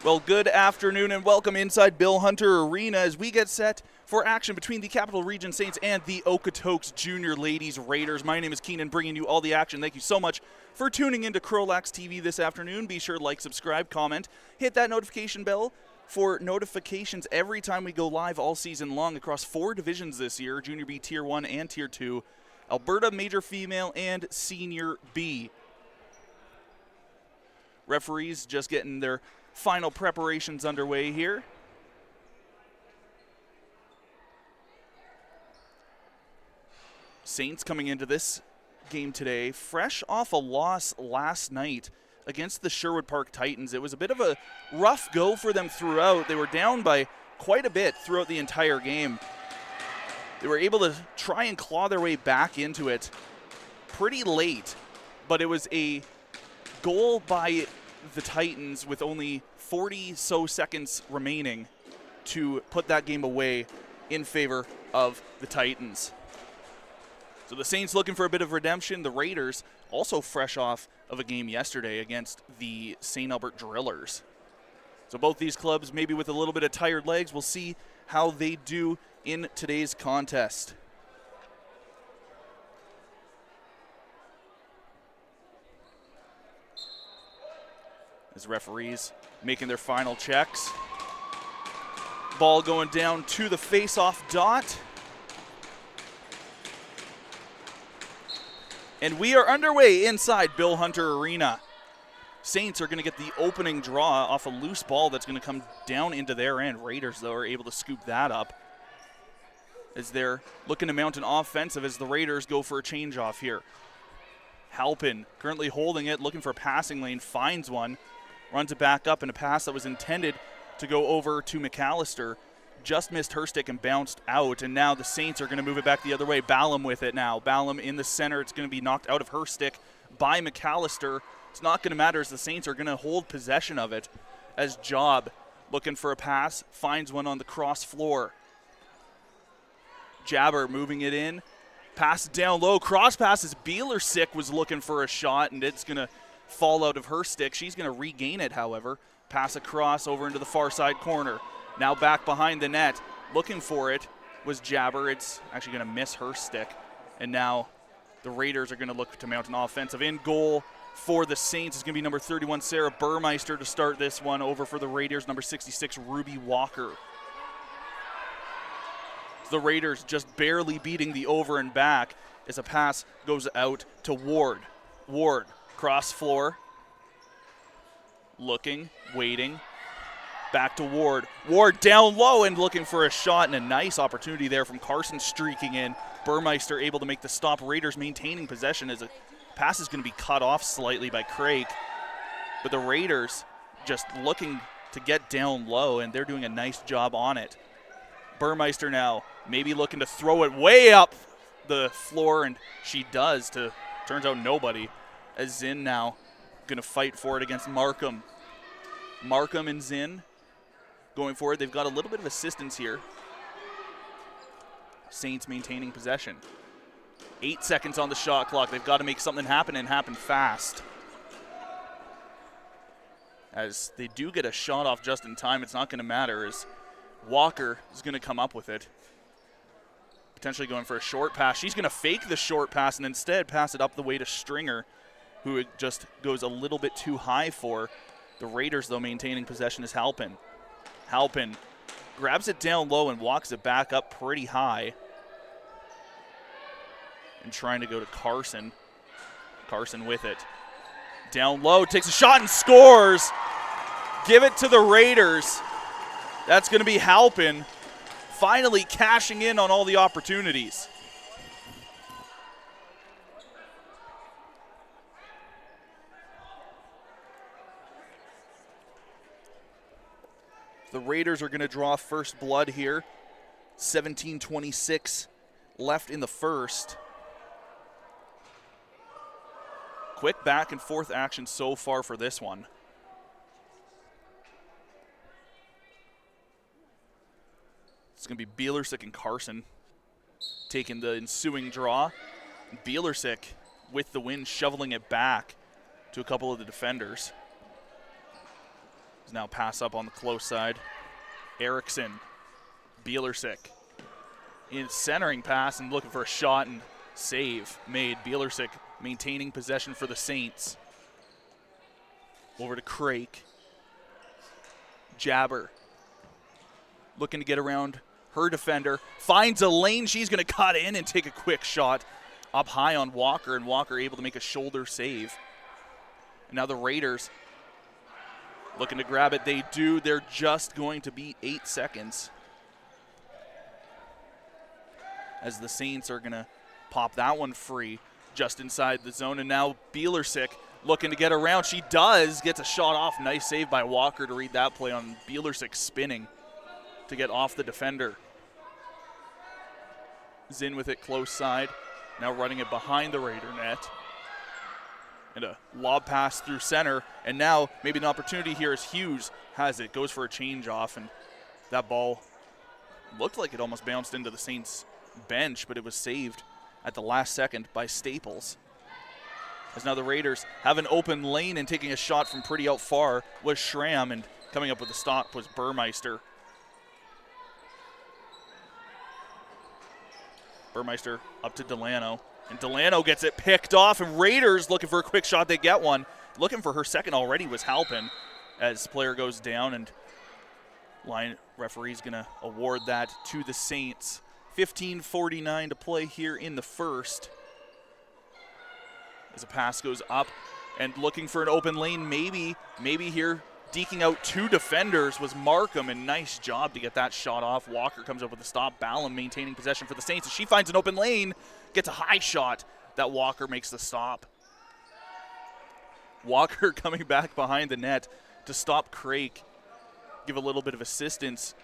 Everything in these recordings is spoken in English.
Well, good afternoon and welcome inside Bill Hunter Arena as we get set for action between the Capital Region Saints and the Okotoks Junior Ladies Raiders. My name is Keenan, bringing you all the action. Thank you so much for tuning into CROW LAX TV this afternoon. Be sure to like, subscribe, comment, hit that notification bell for notifications every time we go live all season long across 4 divisions this year, Junior B Tier 1 and Tier 2, Alberta Major Female and Senior B. Referees just getting their final preparations underway here. Saints coming into this game today fresh off a loss last night against the Sherwood Park Titans. It was a bit of a rough go for them throughout. They were down by quite a bit throughout the entire game. They were able to try and claw their way back into it pretty late, but it was a goal by the Titans with only 40 so seconds remaining to put that game away in favor of the Titans. So the Saints looking for a bit of redemption. The Raiders also fresh off of a game yesterday against the St. Albert Drillers. So both these clubs maybe with a little bit of tired legs. We'll see how they do in today's contest. As referees making their final checks. Ball going down to the face-off dot. And we are underway inside Bill Hunter Arena. Saints are going to get the opening draw off a loose ball that's going to come down into their end. Raiders, though, are able to scoop that up as they're looking to mount an offensive as the Raiders go for a change-off here. Halpin currently holding it, looking for a passing lane, finds one. Runs it back up, and a pass that was intended to go over to McAllister just missed her stick and bounced out, and now the Saints are going to move it back the other way. Ballum with it now. Ballum in the center. It's going to be knocked out of her stick by McAllister. It's not going to matter as the Saints are going to hold possession of it as Job looking for a pass, finds one on the cross floor. Jabber moving it in. Pass it down low. Cross passes. Bielersick was looking for a shot, and it's going to fall out of her stick. She's going to regain it, however. Pass across over into the far side corner. Now back behind the net. Looking for it was Jabber. It's actually going to miss her stick. And now the Raiders are going to look to mount an offensive. In goal for the Saints is going to be number 31, Sarah Burmeister, to start this one. Over for the Raiders, number 66, Ruby Walker. The Raiders just barely beating the over and back as a pass goes out to Ward. Ward. Cross floor, looking, waiting, back to Ward. Ward down low and looking for a shot, and a nice opportunity there from Carson streaking in. Burmeister able to make the stop. Raiders maintaining possession as a pass is going to be cut off slightly by Craig. But the Raiders just looking to get down low, and they're doing a nice job on it. Burmeister now maybe looking to throw it way up the floor, and she does to, turns out, nobody. As Zinn now going to fight for it against Markham. Markham and Zinn going forward. They've got a little bit of assistance here. Saints maintaining possession. 8 seconds on the shot clock. They've got to make something happen and happen fast. As they do get a shot off just in time, it's not going to matter as Walker is going to come up with it. Potentially going for a short pass. She's going to fake the short pass and instead pass it up the way to Stringer, who it just goes a little bit too high for. The Raiders, though, maintaining possession is Halpin. Halpin grabs it down low and walks it back up pretty high. And trying to go to Carson. Carson with it. Down low, takes a shot and scores. Give it to the Raiders. That's going to be Halpin finally cashing in on all the opportunities. The Raiders are going to draw first blood here. 17:26 left in the first. Quick back and forth action so far for this one. It's going to be Bielersick and Carson taking the ensuing draw. Bielersick with the win, shoveling it back to a couple of the defenders. There's now pass up on the close side. Erickson, Bielersick in centering pass and looking for a shot and save made. Bielersick maintaining possession for the Saints. Over to Crake. Jabber looking to get around her defender. Finds a lane. She's going to cut in and take a quick shot up high on Walker, and Walker able to make a shoulder save. And now the Raiders looking to grab it. They do. They're just going to beat 8 seconds, as the Saints are going to pop that one free just inside the zone. And now Bielersick looking to get around. She does. Gets a shot off. Nice save by Walker to read that play on Bielersick spinning to get off the defender. Zinn with it close side. Now running it behind the Raider net. And a lob pass through center. And now maybe an opportunity here as Hughes has it. Goes for a change off. And that ball looked like it almost bounced into the Saints bench, but it was saved at the last second by Staples. As now the Raiders have an open lane, and taking a shot from pretty out far was Schramm, and coming up with the stop was Burmeister. Burmeister up to Delano, and Delano gets it picked off, and Raiders looking for a quick shot. They get one. Looking for her second already was Halpin, as player goes down, and line referee's going to award that to the Saints. 15:49 to play here in the first. As a pass goes up and looking for an open lane, maybe here deking out 2 defenders was Markham, and nice job to get that shot off. Walker comes up with a stop. Ballum maintaining possession for the Saints, and she finds an open lane, gets a high shot that Walker makes the stop. Walker coming back behind the net to stop Crake, give a little bit of assistance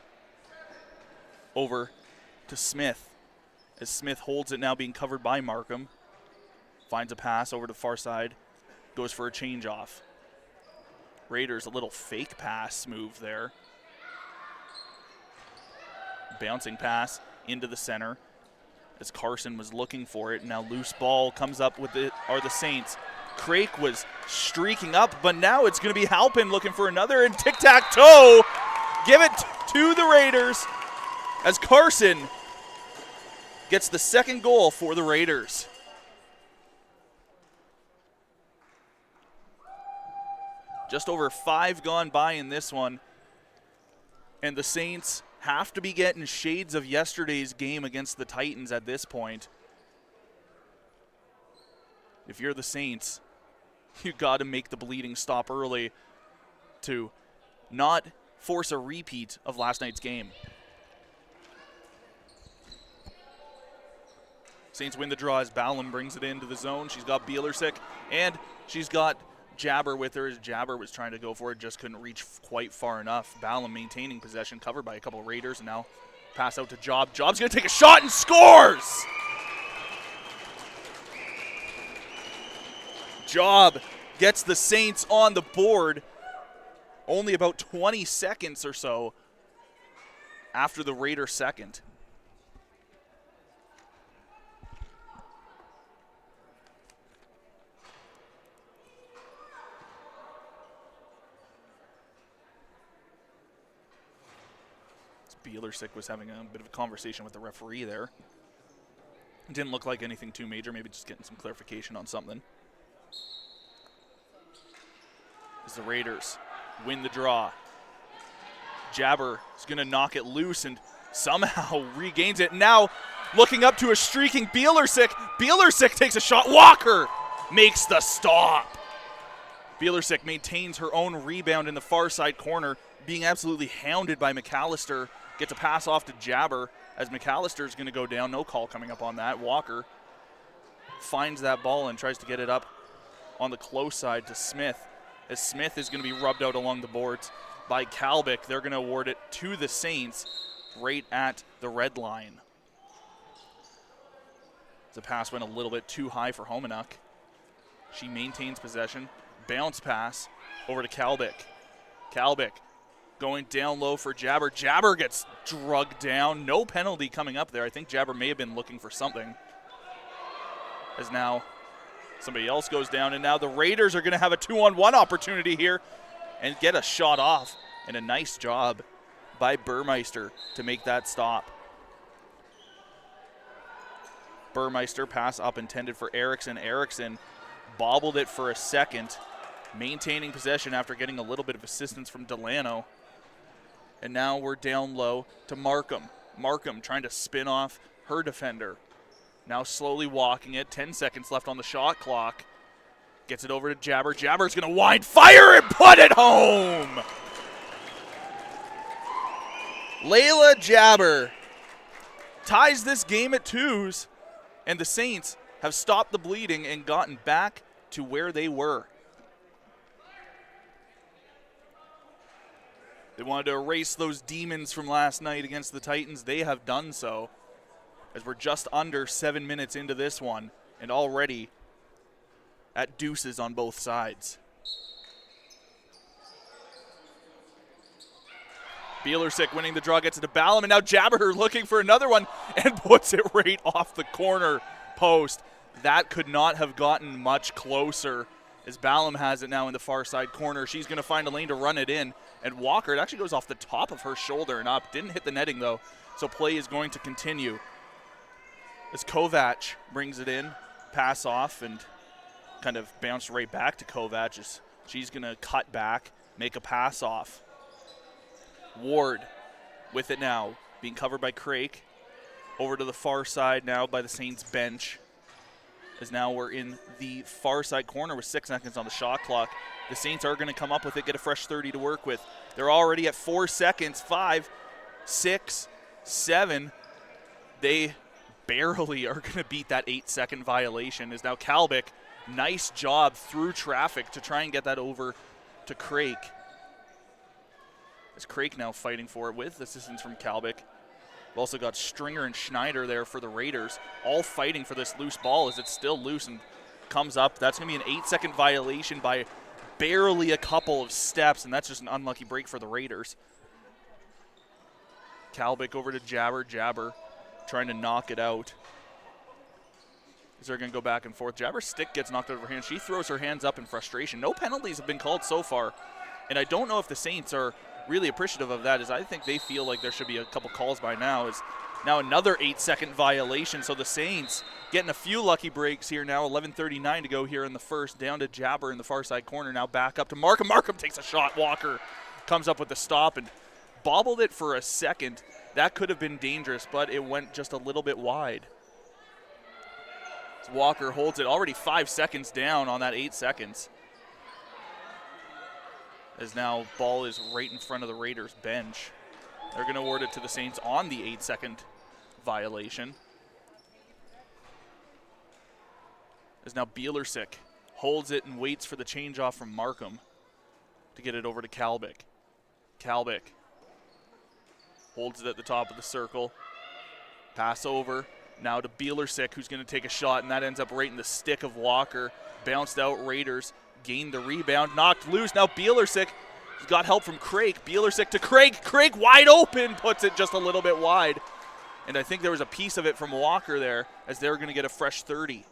over to Smith, as Smith holds it, now being covered by Markham. Finds a pass over to the far side, goes for a change off. Raiders a little fake pass move there. Bouncing pass into the center as Carson was looking for it. Now loose ball comes up with it, are the Saints. Crake was streaking up, but now it's going to be Halpin looking for another, and tic-tac-toe. Give it to the Raiders as Carson gets the second goal for the Raiders. Just over 5 gone by in this one, and the Saints have to be getting shades of yesterday's game against the Titans at this point. If you're the Saints, you got to make the bleeding stop early to not force a repeat of last night's game. Saints win the draw as Ballum brings it into the zone. She's got Bielersick, and she's got Jabber with her, as Jabber was trying to go for it, just couldn't reach quite far enough. Ballum maintaining possession, covered by a couple of Raiders, and now pass out to Job. Job's going to take a shot and scores! Job gets the Saints on the board only about 20 seconds or so after the Raider second. Bielersick was having a bit of a conversation with the referee there. It didn't look like anything too major, maybe just getting some clarification on something. As the Raiders win the draw, Jabber is going to knock it loose and somehow regains it. Now looking up to a streaking Bielersick. Bielersick takes a shot. Walker makes the stop. Bielersick maintains her own rebound in the far side corner, being absolutely hounded by McAllister. Gets a pass off to Jabber as McAllister is going to go down. No call coming up on that. Walker finds that ball and tries to get it up on the close side to Smith, as Smith is going to be rubbed out along the boards by Kalbick. They're going to award it to the Saints right at the red line. The pass went a little bit too high for Homenuk. She maintains possession. Bounce pass over to Kalbick. Kalbick going down low for Jabber. Jabber gets drugged down. No penalty coming up there. I think Jabber may have been looking for something, as now somebody else goes down, and now the Raiders are going to have a 2-on-1 opportunity here and get a shot off. And a nice job by Burmeister to make that stop. Burmeister pass up intended for Erickson. Erickson bobbled it for a second, maintaining possession after getting a little bit of assistance from Delano. And now we're down low to Markham. Markham trying to spin off her defender. Now slowly walking it. 10 seconds left on the shot clock. Gets it over to Jabber. Jabber's going to wind, fire, and put it home! Layla Jabber ties this game at 2s, and the Saints have stopped the bleeding and gotten back to where they were. They wanted to erase those demons from last night against the Titans. They have done so, as we're just under 7 minutes into this one and already at deuces on both sides. Bielersick winning the draw, gets it to Ballum, and now Jabber looking for another one and puts it right off the corner post. That could not have gotten much closer, as Ballum has it now in the far side corner. She's going to find a lane to run it in, and Walker, it actually goes off the top of her shoulder and up. Didn't hit the netting, though, so play is going to continue. As Kovac brings it in, pass off, and kind of bounce right back to Kovac as she's going to cut back, make a pass off. Ward with it now, being covered by Craik. Over to the far side now by the Saints bench, as now we're in the far side corner with 6 seconds on the shot clock. The Saints are going to come up with it, get a fresh 30 to work with. They're already at 4 seconds, 5, 6, 7. They barely are going to beat that 8-second violation. Is now Kalbick, nice job through traffic to try and get that over to Craik. As Craik now fighting for it with assistance from Kalbick. We've also got Stringer and Schneider there for the Raiders, all fighting for this loose ball as it's still loose and comes up. That's going to be an 8-second violation by barely a couple of steps, and that's just an unlucky break for the Raiders. Kalbick over to Jabber. Jabber trying to knock it out. As they're going to go back and forth. Jabber's stick gets knocked out of her hand. She throws her hands up in frustration. No penalties have been called so far, and I don't know if the Saints are really appreciative of that, as I think they feel like there should be a couple calls by now. Is now another 8-second violation, so the Saints getting a few lucky breaks here now. 11:39 to go here in the first. Down to Jabber in the far side corner, now back up to Markham. Markham takes a shot. Walker comes up with the stop and bobbled it for a second. That could have been dangerous, but it went just a little bit wide. As Walker holds it, already 5 seconds down on that 8 seconds. As now ball is right in front of the Raiders bench. They're going to award it to the Saints on the 8-second violation. As now Bielersick holds it and waits for the change off from Markham to get it over to Kalbick. Kalbick holds it at the top of the circle. Pass over now to Bielersick, who's going to take a shot, and that ends up right in the stick of Walker. Bounced out Raiders. Gained the rebound, knocked loose. Now Bielersick got help from Craik. Bielersick to Craik. Craik wide open, puts it just a little bit wide. And I think there was a piece of it from Walker there, as they're going to get a fresh 30.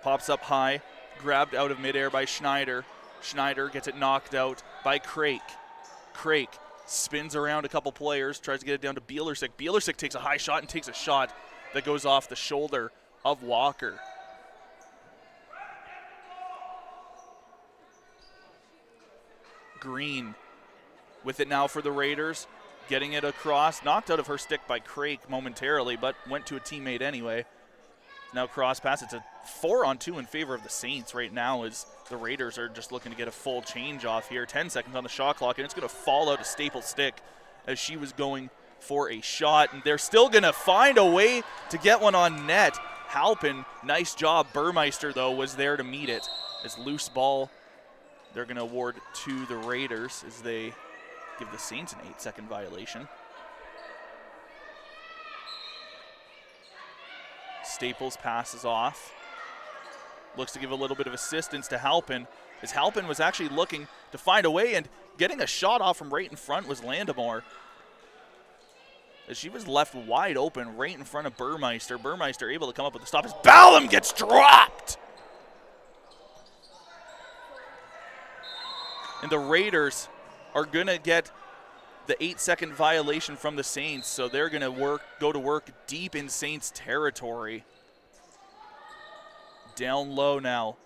Pops up high, grabbed out of midair by Schneider. Schneider gets it knocked out by Craik. Craik spins around a couple players, tries to get it down to Bielersick. Bielersick takes a high shot and takes a shot that goes off the shoulder of Walker. Green with it now for the Raiders, getting it across, knocked out of her stick by Craik momentarily, but went to a teammate anyway. Now cross pass. It's a 4-on-2 in favor of the Saints right now, as the Raiders are just looking to get a full change off here. 10 seconds on the shot clock, and it's going to fall out of Staple's stick as she was going for a shot, and they're still going to find a way to get one on net. Halpin, nice job. Burmeister, though, was there to meet it. As loose ball, they're going to award to the Raiders as they give the Saints an 8-second violation. Staples passes off. Looks to give a little bit of assistance to Halpin, as Halpin was actually looking to find a way, and getting a shot off from right in front was Landamore, as she was left wide open right in front of Burmeister. Burmeister able to come up with the stop as Ballum gets dropped. And the Raiders are going to get the 8-second violation from the Saints, so they're going to go to work deep in Saints territory. Down low now.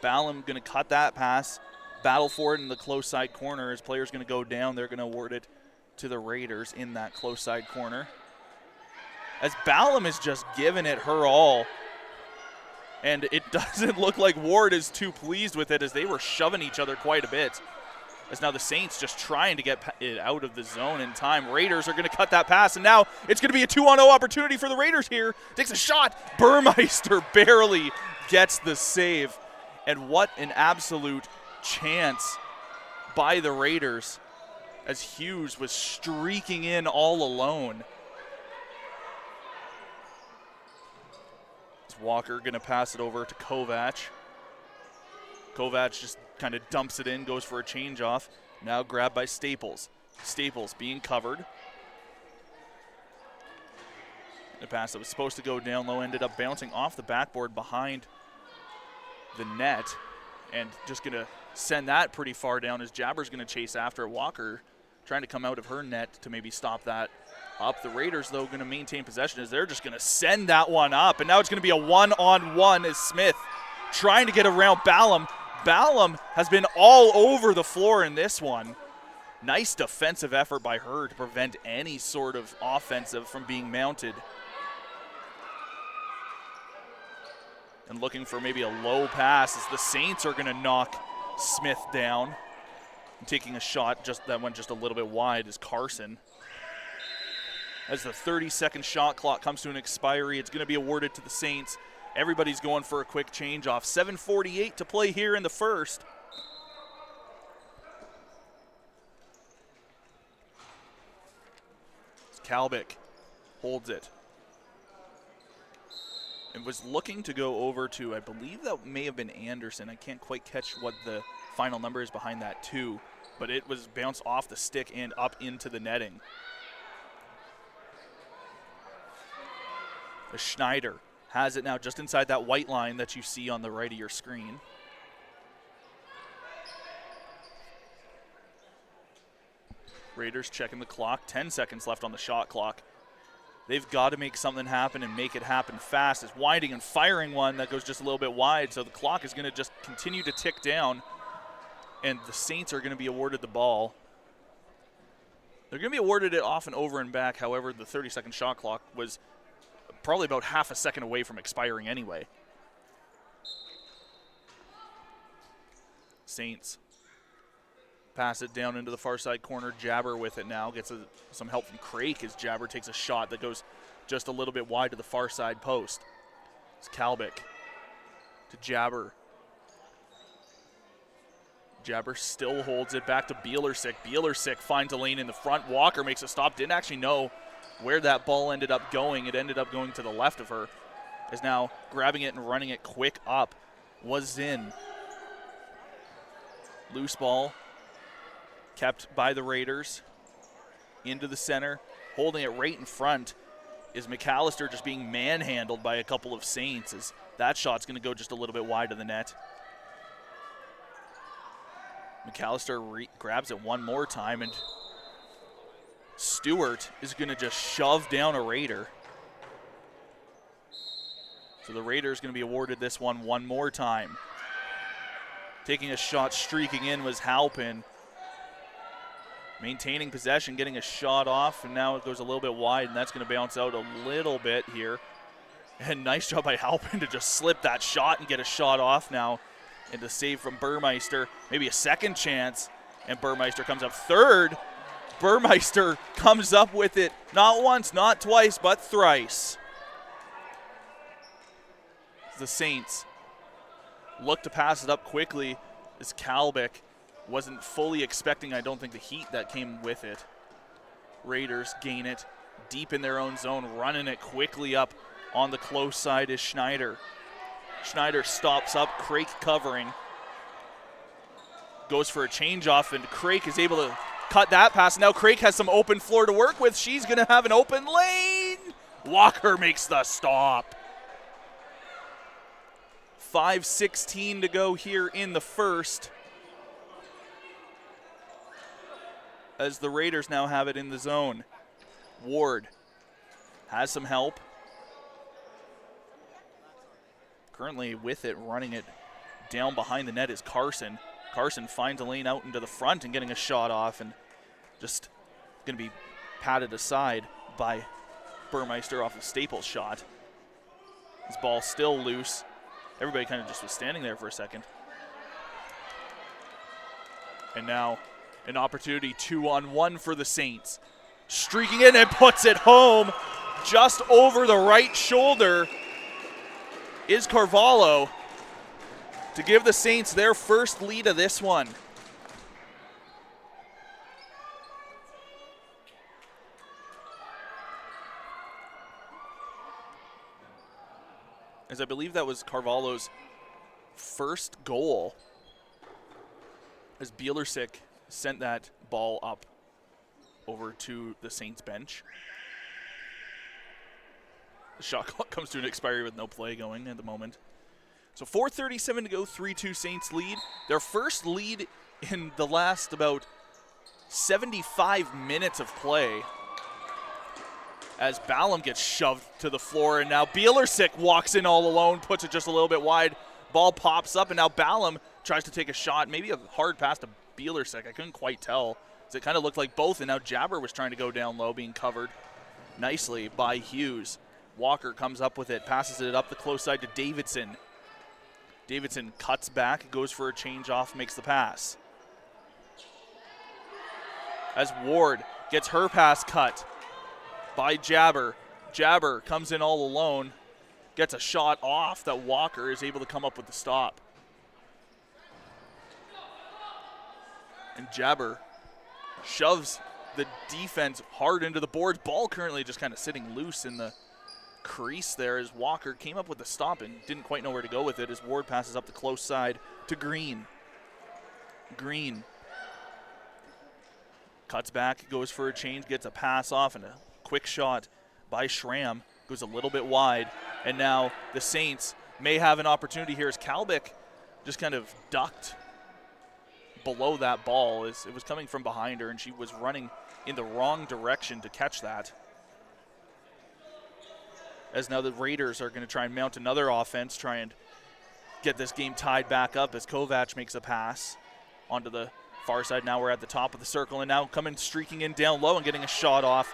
Ballum going to cut that pass, battle for it in the close side corner. His player's going to go down. They're going to award it to the Raiders in that close side corner. As Ballum is just giving it her all. And it doesn't look like Ward is too pleased with it, as they were shoving each other quite a bit. As now the Saints just trying to get it out of the zone in time. Raiders are going to cut that pass, and now it's going to be a 2-on-0 opportunity for the Raiders here. Takes a shot. Burmeister barely gets the save. And what an absolute chance by the Raiders, as Hughes was streaking in all alone. Walker going to pass it over to Kovac. Kovac just kind of dumps it in, goes for a change off. Now grabbed by Staples. Staples being covered. The pass that was supposed to go down low ended up bouncing off the backboard behind the net, and just going to send that pretty far down as Jabber's going to chase after Walker, trying to come out of her net to maybe stop that up. The Raiders, though, going to maintain possession as they're just going to send that one up. And now it's going to be a one-on-one as Smith trying to get around Ballum. Ballum has been all over the floor in this one. Nice defensive effort by her to prevent any sort of offensive from being mounted. And looking for maybe a low pass as the Saints are going to knock Smith down. And taking a shot that went just a little bit wide is Carson. As the 30-second shot clock comes to an expiry, it's going to be awarded to the Saints. Everybody's going for a quick change off. 7:48 to play here in the first. Kalbick holds it. And was looking to go over to, I believe that may have been Anderson. I can't quite catch what the final number is behind that too, but it was bounced off the stick and up into the netting. Schneider has it now just inside that white line that you see on the right of your screen. Raiders checking the clock. 10 seconds left on the shot clock. They've got to make something happen and make it happen fast. It's winding and firing one that goes just a little bit wide, so the clock is going to just continue to tick down, and the Saints are going to be awarded the ball. They're going to be awarded it off and over and back. However, the 30-second shot clock was probably about half a second away from expiring anyway. Saints pass it down into the far side corner. Jabber with it now. Gets some help from Crake as Jabber takes a shot that goes just a little bit wide to the far side post. It's Kalbick to Jabber. Jabber still holds it back to Bielersick. Bielersick finds a lane in the front. Walker makes a stop. Didn't actually know where that ball ended up going. It ended up going to the left of her. Is now grabbing it and running it quick up. Was in. Loose ball. Kept by the Raiders. Into the center. Holding it right in front is McAllister, just being manhandled by a couple of Saints, as that shot's going to go just a little bit wide of the net. McAllister grabs it one more time, and Stewart is going to just shove down a Raider. So the Raider is going to be awarded this one more time. Taking a shot, streaking in was Halpin. Maintaining possession, getting a shot off, and now it goes a little bit wide, and that's going to bounce out a little bit here. And nice job by Halpin to just slip that shot and get a shot off now. And the save from Burmeister, maybe a second chance, and Burmeister comes up third. Burmeister comes up with it not once, not twice, but thrice. The Saints look to pass it up quickly as Kalbick wasn't fully expecting, I don't think, the heat that came with it. Raiders gain it deep in their own zone, running it quickly up on the close side is Schneider. Schneider stops up, Crake covering. Goes for a change-off, and Crake is able to cut that pass. Now Crake has some open floor to work with. She's going to have an open lane. Walker makes the stop. 5:16 to go here in the first. as the Raiders now have it in the zone. Ward has some help. Currently with it, running it down behind the net is Carson. Carson finds a lane out into the front and getting a shot off, and just going to be patted aside by Burmeister off a Staples shot. His ball still loose. Everybody kind of just was standing there for a second. And now an opportunity 2-on-1 for the Saints. Streaking in and puts it home just over the right shoulder is Carvalho to give the Saints their first lead of this one. As I believe that was Carvalho's first goal, as Bielersick sent that ball up over to the Saints bench. The shot clock comes to an expiry with no play going at the moment. So 4:37 to go, 3-2 Saints lead. Their first lead in the last about 75 minutes of play, as Ballum gets shoved to the floor, and now Bielersick walks in all alone, puts it just a little bit wide. Ball pops up, and now Ballum tries to take a shot, maybe a hard pass to Bielersick. I couldn't quite tell. It kind of looked like both, and now Jabber was trying to go down low, being covered nicely by Hughes. Walker comes up with it, passes it up the close side to Davidson. Davidson cuts back, goes for a change off, makes the pass. As Ward gets her pass cut by Jabber. Jabber comes in all alone, gets a shot off that Walker is able to come up with the stop. And Jabber shoves the defense hard into the boards. Ball currently just kind of sitting loose in the crease there as Walker came up with the stop and didn't quite know where to go with it as Ward passes up the close side to Green. Green cuts back, goes for a change, gets a pass off, and a quick shot by Schramm goes a little bit wide. And now the Saints may have an opportunity here as Kalbick just kind of ducked below that ball as it was coming from behind her, and she was running in the wrong direction to catch that. As now the Raiders are going to try and mount another offense, try and get this game tied back up as Kovac makes a pass onto the far side. Now we're at the top of the circle, and now coming streaking in down low and getting a shot off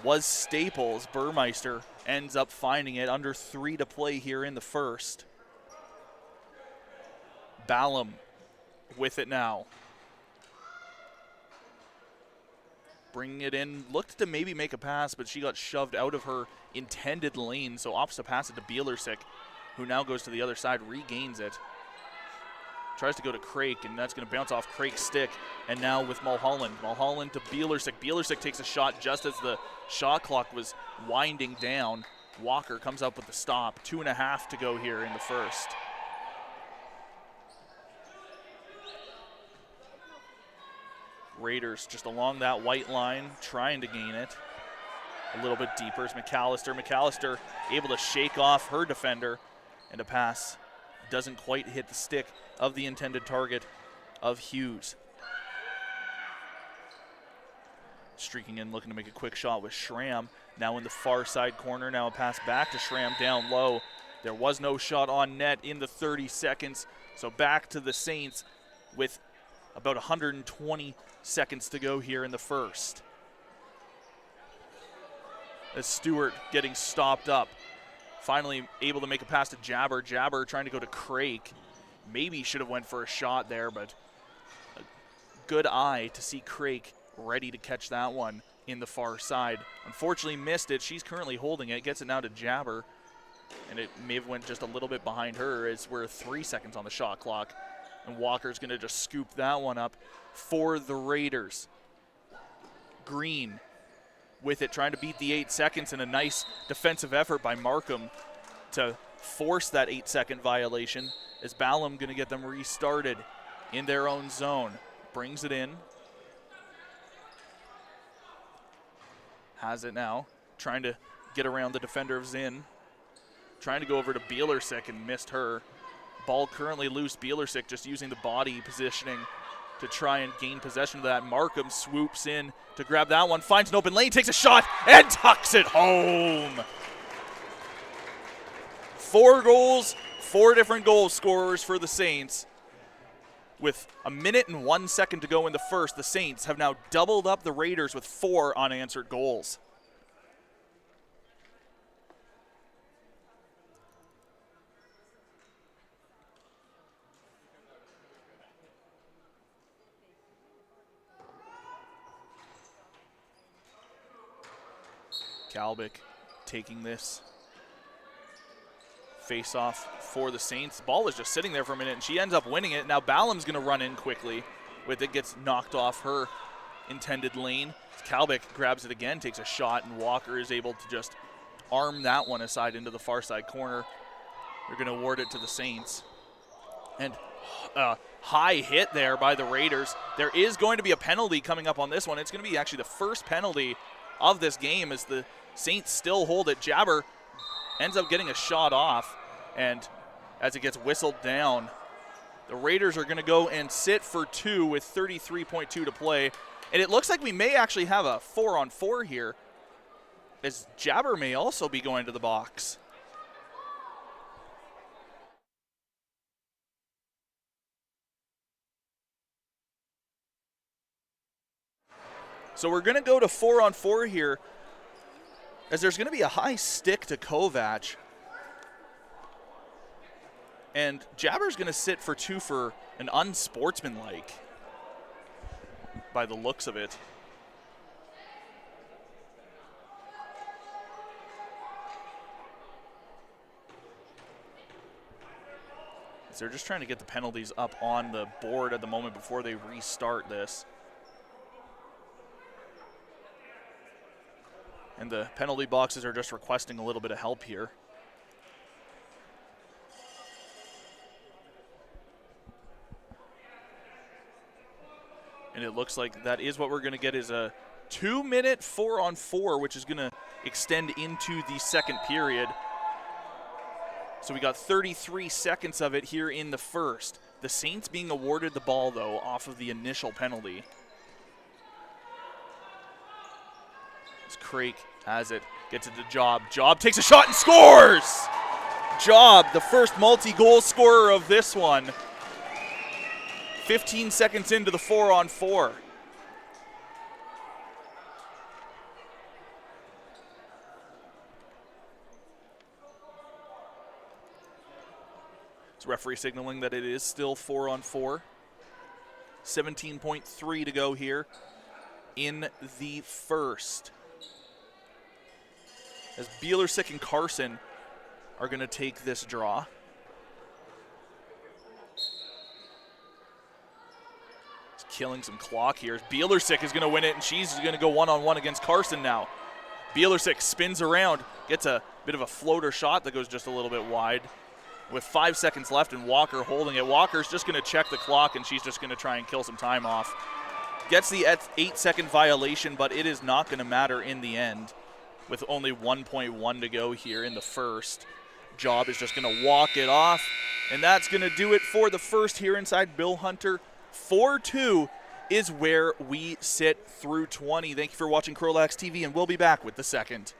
was Staples. Burmeister ends up finding it. Under 3 to play here in the first. Ballum with it now. Bringing it in, looked to maybe make a pass, but she got shoved out of her intended lane, so opts to pass it to Bielersick, who now goes to the other side, regains it. Tries to go to Crake, and that's going to bounce off Crake's stick. And now with Mulholland. Mulholland to Bielersick. Bielersick takes a shot just as the shot clock was winding down. Walker comes up with the stop. 2.5 to go here in the first. Raiders just along that white line, trying to gain it. A little bit deeper is McAllister. McAllister able to shake off her defender, and a pass doesn't quite hit the stick of the intended target of Hughes. Streaking in, looking to make a quick shot with Schramm. Now in the far side corner, now a pass back to Schramm down low. There was no shot on net in the 30 seconds, so back to the Saints with about 120 seconds to go here in the first. As Stewart getting stopped up. Finally able to make a pass to Jabber. Jabber trying to go to Craig. Maybe should have went for a shot there, but a good eye to see Craig ready to catch that one in the far side. Unfortunately missed it. She's currently holding it. Gets it now to Jabber. And it may have went just a little bit behind her as we're 3 seconds on the shot clock. And Walker's going to just scoop that one up for the Raiders. Green with it, trying to beat the 8 seconds, and a nice defensive effort by Markham to force that 8-second violation. As Ballum going to get them restarted in their own zone. Brings it in. Has it now. Trying to get around the defender of Zinn. Trying to go over to Bielersick and missed her. Ball currently loose. Bielersick just using the body positioning to try and gain possession of that. Markham swoops in to grab that one, finds an open lane, takes a shot, and tucks it home. 4 goals, 4 different goal scorers for the Saints. With 1 minute and 1 second to go in the first, the Saints have now doubled up the Raiders with 4 unanswered goals. Kalbick taking this face-off for the Saints. The ball was just sitting there for a minute, and she ends up winning it. Now Ballum's going to run in quickly with it, gets knocked off her intended lane. Kalbick grabs it again, takes a shot, and Walker is able to just arm that one aside into the far side corner. They're going to award it to the Saints. And high hit there by the Raiders. There is going to be a penalty coming up on this one. It's going to be actually the first penalty of this game as the Saints still hold it. Jabber ends up getting a shot off, and as it gets whistled down, the Raiders are going to go and sit for 2 with 33.2 to play. And it looks like we may actually have a 4-on-4 here, as Jabber may also be going to the box. So we're going to go to 4-on-4 here, as there's going to be a high stick to Kovac. And Jabber's going to sit for 2 for an unsportsmanlike, by the looks of it. So they're just trying to get the penalties up on the board at the moment before they restart this. And the penalty boxes are just requesting a little bit of help here. And it looks like that is what we're going to get, is a 2-minute 4-on-4, which is going to extend into the second period. So we got 33 seconds of it here in the first. The Saints being awarded the ball, though, off of the initial penalty. As Crake has it, gets it to Job. Job takes a shot and scores! Job, the first multi-goal scorer of this one. 15 seconds into the 4-on-4. It's referee signaling that it is still 4-on-4. 17.3 to go here in the first, as Bielersick and Carson are going to take this draw. It's killing some clock here. Bielersick is going to win it, and she's going to go one-on-one against Carson now. Bielersick spins around, gets a bit of a floater shot that goes just a little bit wide. With 5 seconds left and Walker holding it, Walker's just going to check the clock, and she's just going to try and kill some time off. Gets the 8-second violation, but it is not going to matter in the end. With only 1.1 to go here in the first, Job is just going to walk it off, and that's going to do it for the first here inside Bill Hunter. 4-2 is where we sit through 20. Thank you for watching CROW LAX TV, and we'll be back with the second.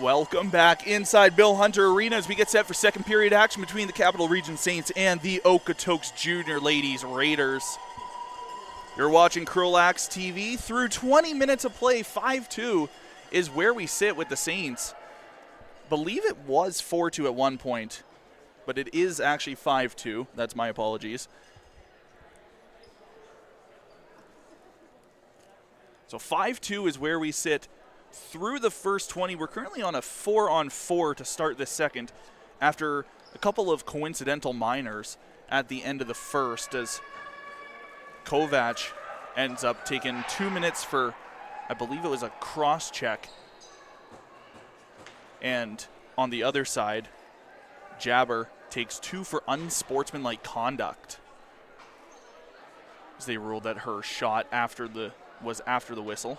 Welcome back inside Bill Hunter Arena as we get set for second period action between the Capital Region Saints and the Okotoks Junior Ladies Raiders. You're watching CROW LAX TV. Through 20 minutes of play, 5-2 is where we sit with the Saints. Believe it was 4-2 at one point, but it is actually 5-2. That's my apologies. So 5-2 is where we sit through the first 20. We're currently on a 4-on-4 to start this second after a couple of coincidental minors at the end of the first, as Kovac ends up taking 2 minutes for, I believe it was a cross check. And on the other side, Jabber takes 2 for unsportsmanlike conduct, as they ruled that her shot was after the whistle.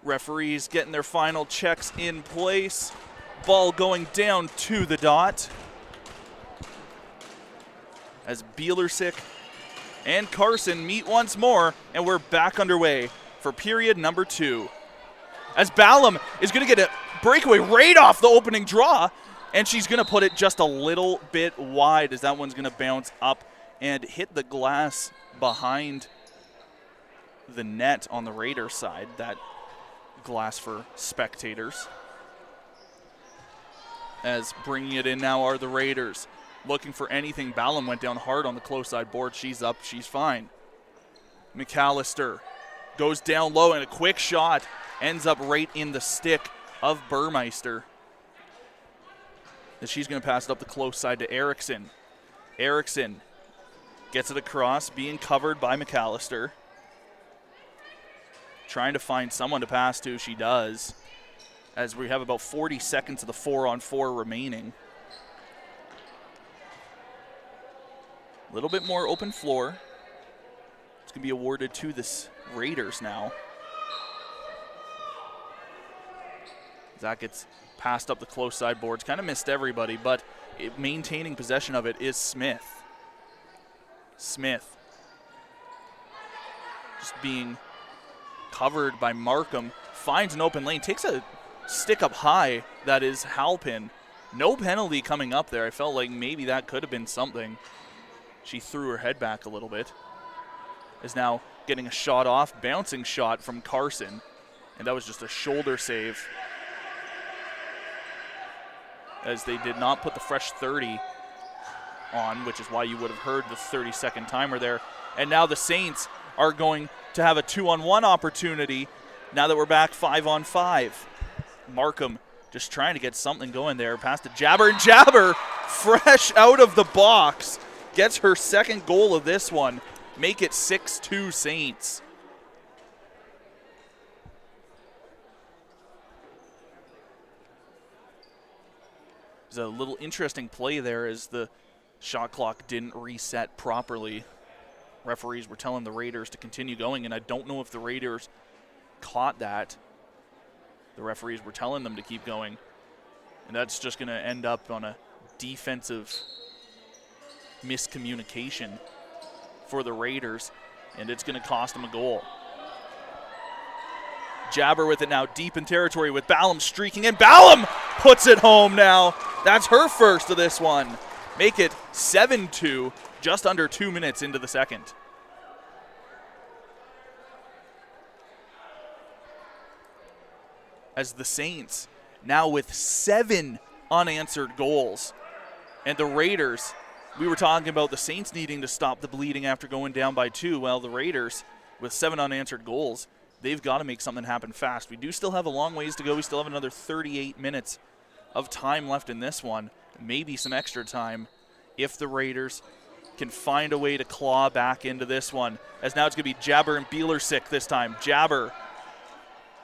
Referees getting their final checks in place. Ball going down to the dot, as Bielersick and Carson meet once more, and we're back underway for period number 2. As Ballum is going to get a breakaway right off the opening draw, and she's going to put it just a little bit wide, as that one's going to bounce up and hit the glass behind the net on the Raiders side. That glass for spectators. As bringing it in now are the Raiders, looking for anything. Ballum went down hard on the close side board. She's up, she's fine. McAllister goes down low, and a quick shot ends up right in the stick of Burmeister, as she's going to pass it up the close side to Erickson. Erickson gets it across, being covered by McAllister. Trying to find someone to pass to. She does, as we have about 40 seconds of the 4-on-4 remaining. A little bit more open floor. It's going to be awarded to the Raiders now. That gets passed up the close side boards. Kind of missed everybody, but maintaining possession of it is Smith. Smith just being covered by Markham, finds an open lane, takes a stick up high. That is Halpin. No penalty coming up there. I felt like maybe that could have been something. She threw her head back a little bit. Is now getting a shot off, bouncing shot from Carson, and that was just a shoulder save, as they did not put the fresh 30 on, which is why you would have heard the 30-second timer there. And now the Saints are going to have a 2-on-1 opportunity now that we're back 5-on-5. Markham just trying to get something going there. Pass to Jabber, and Jabber, fresh out of the box, gets her second goal of this one. Make it 6-2 Saints. There's a little interesting play there as the shot clock didn't reset properly. Referees were telling the Raiders to continue going, and I don't know if the Raiders caught that. The referees were telling them to keep going, and that's just going to end up on a defensive miscommunication for the Raiders, and it's going to cost them a goal. Jabber with it now deep in territory with Ballum streaking in. Ballum puts it home now. That's her first of this one. Make it 7-2, just under 2 minutes into the second. As the Saints now with 7 unanswered goals. And the Raiders, we were talking about the Saints needing to stop the bleeding after going down by 2. Well, the Raiders with 7 unanswered goals, they've got to make something happen fast. We do still have a long ways to go. We still have another 38 minutes of time left in this one. Maybe some extra time if the Raiders can find a way to claw back into this one. As now it's going to be Jabber and Bielersick this time. Jabber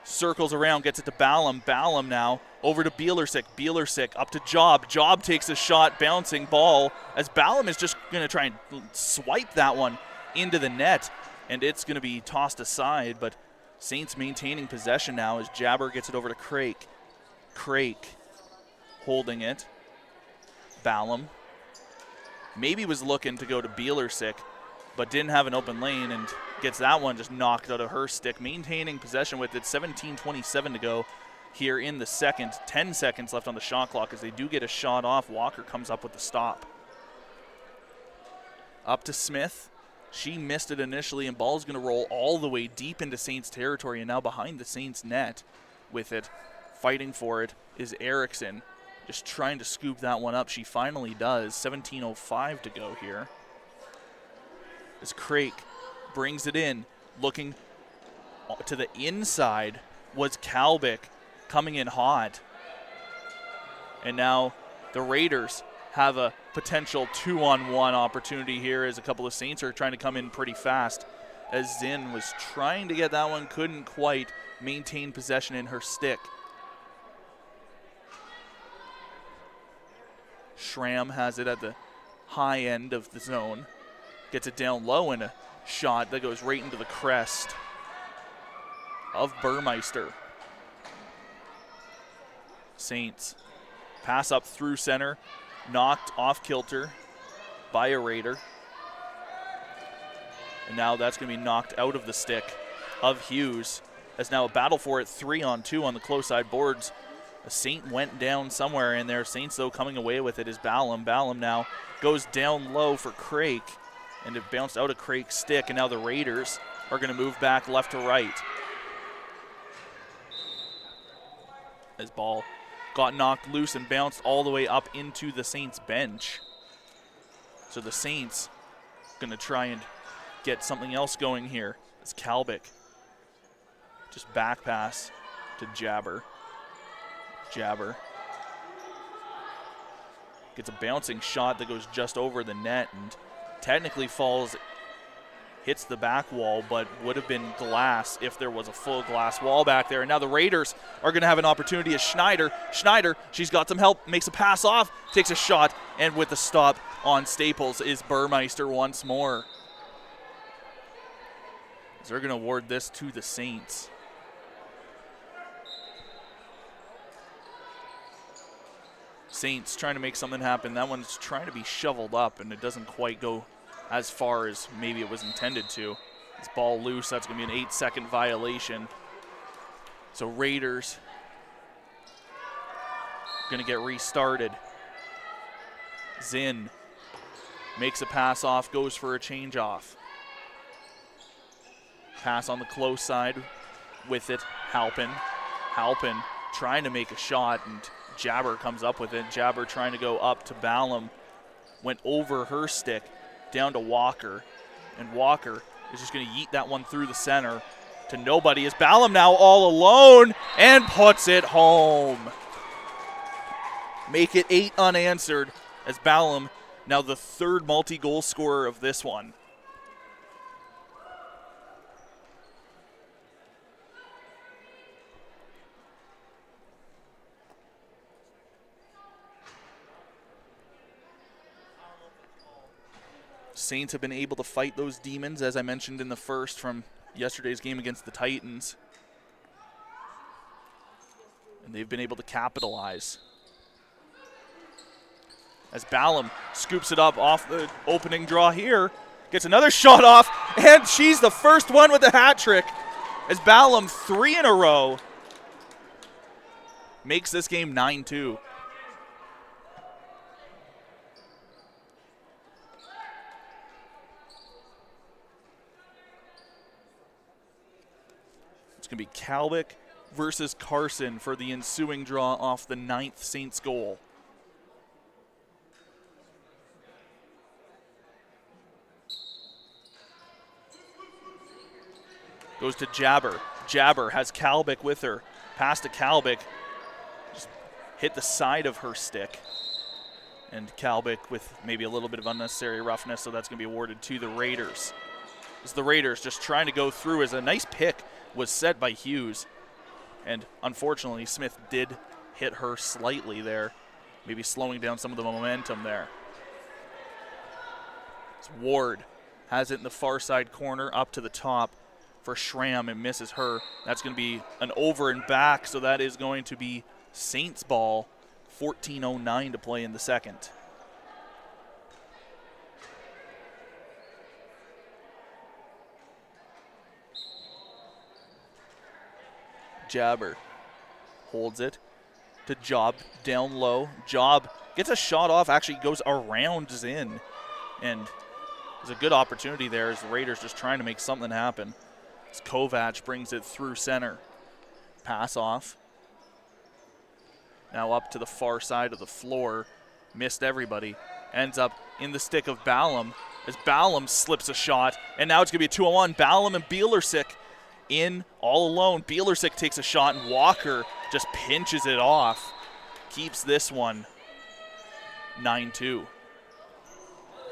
circles around, gets it to Ballum. Ballum now over to Bielersick. Bielersick up to Job. Job takes a shot, bouncing ball, as Ballum is just going to try and swipe that one into the net, and it's going to be tossed aside. But Saints maintaining possession now as Jabber gets it over to Crake. Crake holding it. Ballum maybe was looking to go to Bielersick, but didn't have an open lane and gets that one just knocked out of her stick, maintaining possession with it. 17:27 to go here in the second. 10 seconds left on the shot clock as they do get a shot off. Walker comes up with the stop. Up to Smith. She missed it initially, and ball's going to roll all the way deep into Saints territory, and now behind the Saints net with it. Fighting for it is Erickson, just trying to scoop that one up. She finally does. 17:05 to go here. As Craik brings it in, looking to the inside was Kalbick coming in hot. And now the Raiders have a potential 2-on-1 opportunity here as a couple of Saints are trying to come in pretty fast. As Zinn was trying to get that one, couldn't quite maintain possession in her stick. Schramm has it at the high end of the zone. Gets it down low in a shot that goes right into the crest of Burmeister. Saints pass up through center, knocked off kilter by a Raider. And now that's going to be knocked out of the stick of Hughes. As now a battle for it, 3-on-2 on the close side boards. A Saint went down somewhere in there. Saints, though, coming away with it is Ballum. Ballum now goes down low for Craik, and it bounced out of Craik's stick, and now the Raiders are going to move back left to right. As ball got knocked loose and bounced all the way up into the Saints bench. So the Saints going to try and get something else going here. It's Kalbick. Just back pass to Jabber. Jabber gets a bouncing shot that goes just over the net and technically falls, hits the back wall, but would have been glass if there was a full glass wall back there. And now the Raiders are going to have an opportunity as Schneider, she's got some help, makes a pass off, takes a shot, and with the stop on Staples is Burmeister once more. So they're going to award this to the Saints. Saints trying to make something happen. That one's trying to be shoveled up, and it doesn't quite go as far as maybe it was intended to. This ball loose, that's going to be an 8-second violation. So Raiders going to get restarted. Zinn makes a pass off, goes for a change off. Pass on the close side with it, Halpin. Halpin trying to make a shot, and Jabber comes up with it. Jabber trying to go up to Ballum. Went over her stick down to Walker. And Walker is just going to yeet that one through the center to nobody. As Ballum now all alone and puts it home. Make it 8 unanswered as Ballum now the third multi-goal scorer of this one. Saints have been able to fight those demons, as I mentioned in the first from yesterday's game against the Titans. And they've been able to capitalize. As Ballum scoops it up off the opening draw here, gets another shot off, and she's the first one with the hat trick. As Ballum, 3 in a row, makes this game 9-2. It's going to be Kalbick versus Carson for the ensuing draw off the 9th Saints goal. Goes to Jabber. Jabber has Kalbick with her. Pass to Kalbick. Just hit the side of her stick. And Kalbick with maybe a little bit of unnecessary roughness, so that's going to be awarded to the Raiders. As the Raiders just trying to go through as a nice pick was set by Hughes. And unfortunately, Smith did hit her slightly there, maybe slowing down some of the momentum there. As Ward has it in the far side corner up to the top for Schramm and misses her. That's going to be an over and back, so that is going to be Saints ball. 14:09 to play in the second. Jabber. Holds it to Job down low. Job gets a shot off, actually goes around Zinn. And there's a good opportunity there as the Raiders just trying to make something happen. As Kovac brings it through center. Pass off. Now up to the far side of the floor. Missed everybody. Ends up in the stick of Ballum as Ballum slips a shot. And now it's going to be a 2-on-1. Ballum and Bielersick in all alone. Bielersick takes a shot and Walker just pinches it off. Keeps this one 9-2.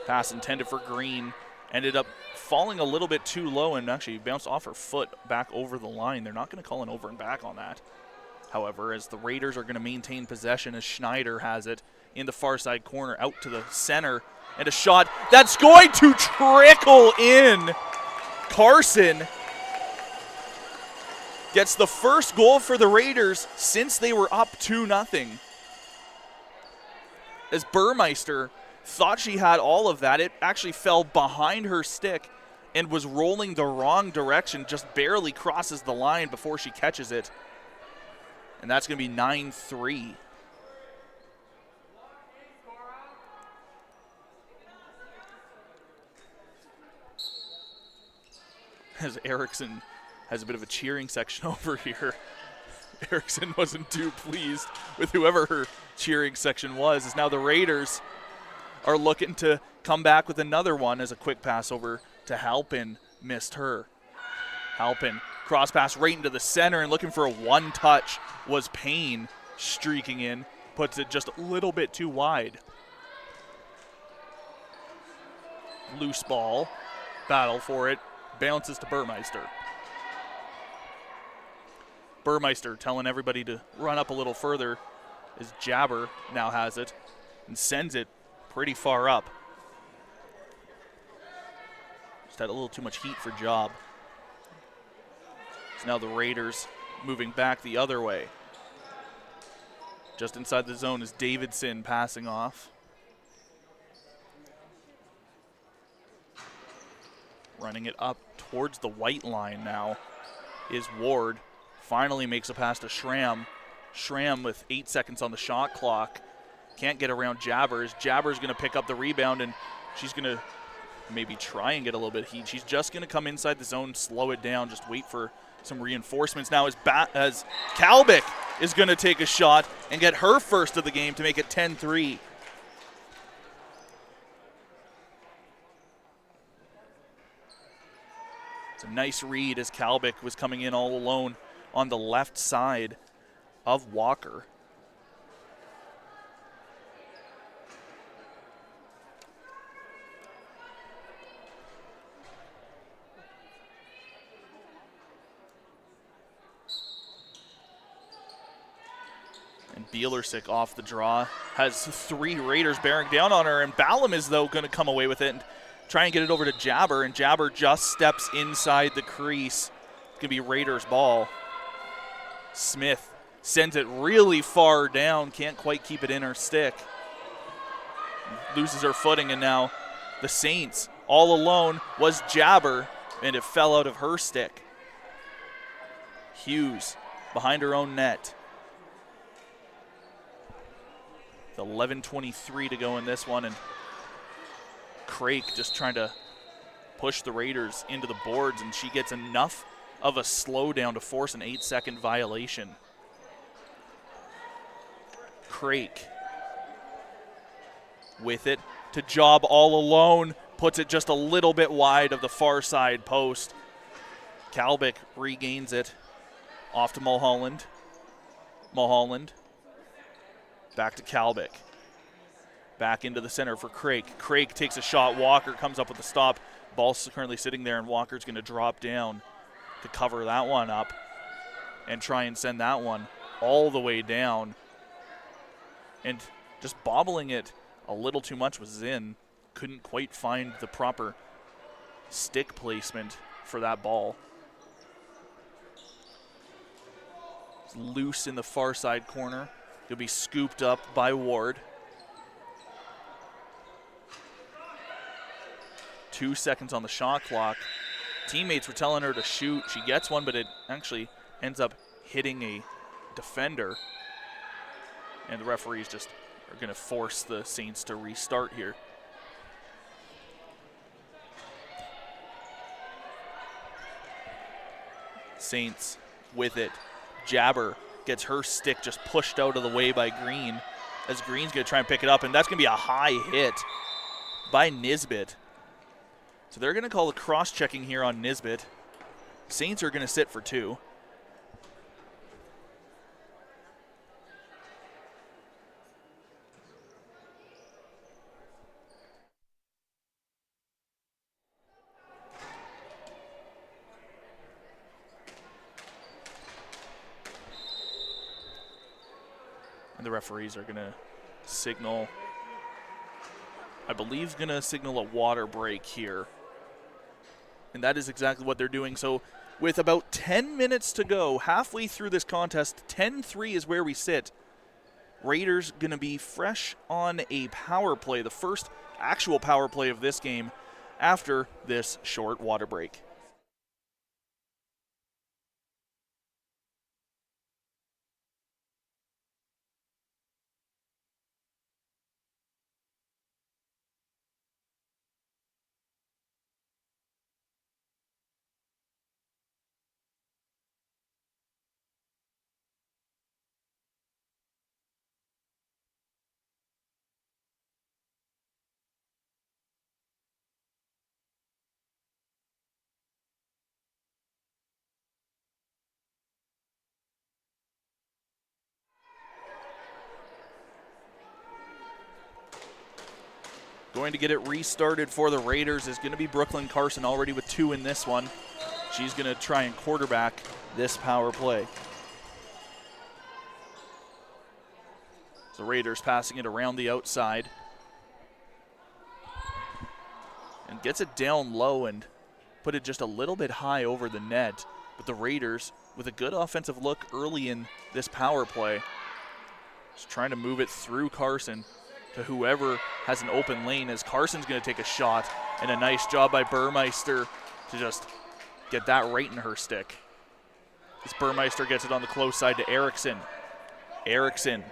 Pass intended for Green. Ended up falling a little bit too low and actually bounced off her foot back over the line. They're not going to call an over and back on that. However, as the Raiders are going to maintain possession as Schneider has it in the far side corner out to the center. And a shot that's going to trickle in. Carson gets the first goal for the Raiders since they were up 2-0. As Burmeister thought she had all of that, it actually fell behind her stick and was rolling the wrong direction, just barely crosses the line before she catches it. And that's going to be 9-3. As Erickson has a bit of a cheering section over here. Erickson wasn't too pleased with whoever her cheering section was, as now the Raiders are looking to come back with another one as a quick pass over to Halpin. Missed her. Halpin, cross pass right into the center and looking for a one-touch was Payne streaking in. Puts it just a little bit too wide. Loose ball. Battle for it. Bounces to Burmeister. Burmeister telling everybody to run up a little further as Jabber now has it and sends it pretty far up. Just had a little too much heat for Job. So now the Raiders moving back the other way. Just inside the zone is Davidson passing off. Running it up towards the white line now is Ward. Finally makes a pass to Schramm. Schramm with 8 seconds on the shot clock. Can't get around Jabbers. Jabbers going to pick up the rebound, and she's going to maybe try and get a little bit of heat. She's just going to come inside the zone, slow it down, just wait for some reinforcements. Now as Kalbick is going to take a shot and get her first of the game to make it 10-3. It's a nice read as Kalbick was coming in all alone on the left side of Walker. And Bielersick off the draw has 3 Raiders bearing down on her, and Ballum is, though, going to come away with it and try and get it over to Jabber, and Jabber just steps inside the crease. It's going to be Raiders' ball. Smith sends it really far down, can't quite keep it in her stick. Loses her footing, and now the Saints all alone was Jabber, and it fell out of her stick. Hughes behind her own net. 11:23 to go in this one, and Craik just trying to push the Raiders into the boards, and she gets enough of a slowdown to force an 8-second violation. Craik with it to Job all alone, puts it just a little bit wide of the far side post. Kalbick regains it off to Mulholland. Mulholland back to Kalbick. Back into the center for Craik. Craik takes a shot. Walker comes up with the stop. Ball's currently sitting there, and Walker's going to drop down to cover that one up and try and send that one all the way down. And just bobbling it a little too much was Zinn. Couldn't quite find the proper stick placement for that ball. It's loose in the far side corner. It'll be scooped up by Ward. 2 seconds on the shot clock. Teammates were telling her to shoot. She gets one, but it actually ends up hitting a defender. And the referees just are going to force the Saints to restart here. Saints with it. Jabber gets her stick just pushed out of the way by Green, as Green's going to try and pick it up, and that's going to be a high hit by Nisbet. So they're going to call the cross-checking here on Nisbet. Saints are going to sit for 2. And the referees are going to signal, I believe, going to signal a water break here. And that is exactly what they're doing. So with about 10 minutes to go, halfway through this contest, 10-3 is where we sit. Raiders going to be fresh on a power play, the first actual power play of this game after this short water break. Going to get it restarted for the Raiders is going to be Brooklyn Carson, already with 2 in this one. She's going to try and quarterback this power play. So Raiders passing it around the outside. And gets it down low and put it just a little bit high over the net. But the Raiders, with a good offensive look early in this power play, just trying to move it through Carson to whoever has an open lane, as Carson's going to take a shot, and a nice job by Burmeister to just get that right in her stick. As Burmeister gets it on the close side to Erickson. Erickson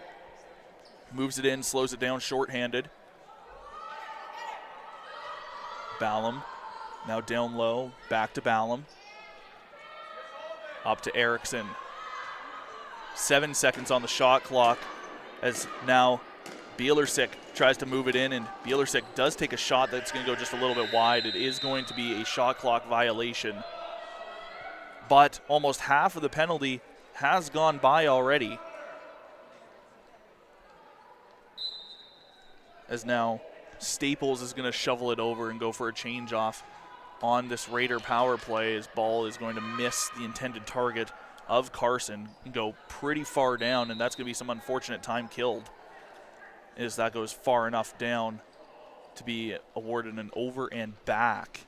moves it in, slows it down shorthanded. Ballum now down low, back to Ballum. Up to Erickson. 7 seconds on the shot clock, as now Bielersick tries to move it in, and Bielersick does take a shot that's going to go just a little bit wide. It is going to be a shot clock violation. But almost half of the penalty has gone by already. As now Staples is going to shovel it over and go for a change off on this Raider power play. His ball is going to miss the intended target of Carson and go pretty far down, and that's going to be some unfortunate time killed, as that goes far enough down to be awarded an over and back.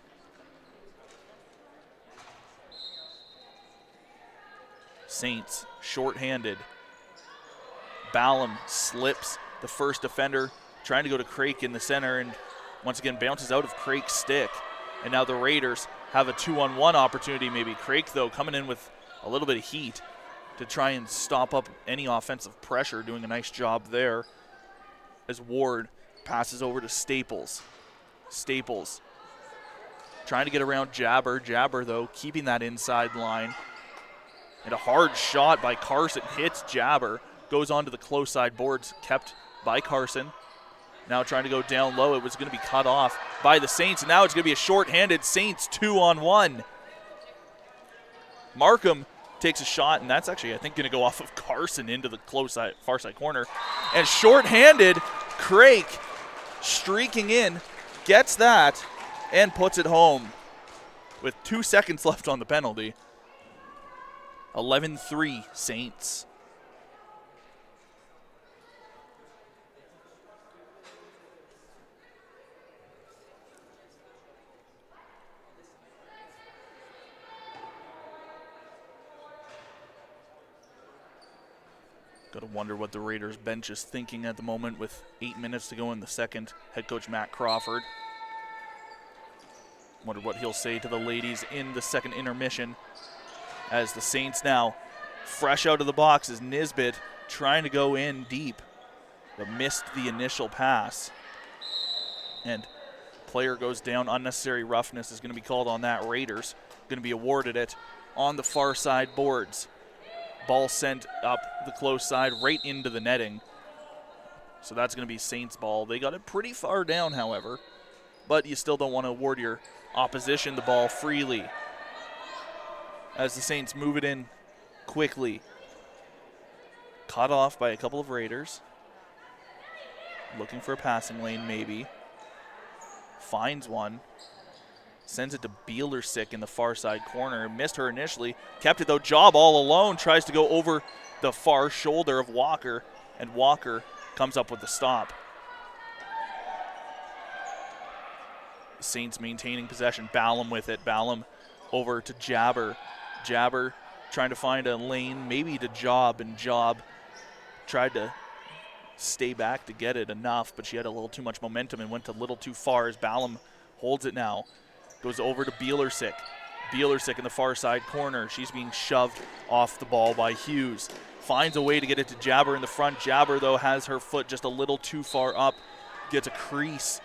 Saints shorthanded. Ballum slips the first defender, trying to go to Crake in the center, and once again bounces out of Crake's stick. And now the Raiders have a 2-on-1 opportunity maybe. Crake, though, coming in with a little bit of heat to try and stop up any offensive pressure, doing a nice job there, as Ward passes over to Staples. Staples trying to get around Jabber. Jabber, though, keeping that inside line. And a hard shot by Carson hits Jabber. Goes onto the close side boards, kept by Carson. Now trying to go down low. It was going to be cut off by the Saints. And now it's going to be a short-handed Saints 2-on-1. Markham takes a shot, and that's actually, I think, going to go off of Carson into the close side, far side corner. And short-handed, Crake streaking in, gets that, and puts it home with 2 seconds left on the penalty. 11-3 Saints. Got to wonder what the Raiders bench is thinking at the moment with 8 minutes to go in the second. Head coach Matt Crawford. Wonder what he'll say to the ladies in the second intermission, as the Saints now Fresh out of the box is Nisbet trying to go in deep, but missed the initial pass. And player goes down. Unnecessary roughness is going to be called on that. Raiders going to be awarded it on the far side boards. Ball sent up the close side right into the netting. So that's going to be Saints ball. They got it pretty far down, however, but you still don't want to award your opposition the ball freely as the Saints move it in quickly. Cut off by a couple of Raiders. Looking for a passing lane, maybe. Finds one. Sends it to Bielersick in the far side corner. Missed her initially. Kept it, though. Job all alone. Tries to go over the far shoulder of Walker. And Walker comes up with the stop. The Saints maintaining possession. Ballum with it. Ballum over to Jabber. Jabber trying to find a lane, maybe to Job. And Job tried to stay back to get it enough, but she had a little too much momentum and went a little too far as Ballum holds it now. Goes over to Bielersick. Bielersick in the far side corner. She's being shoved off the ball by Hughes. Finds a way to get it to Jabber in the front. Jabber, though, has her foot just a little too far up. Gets a crease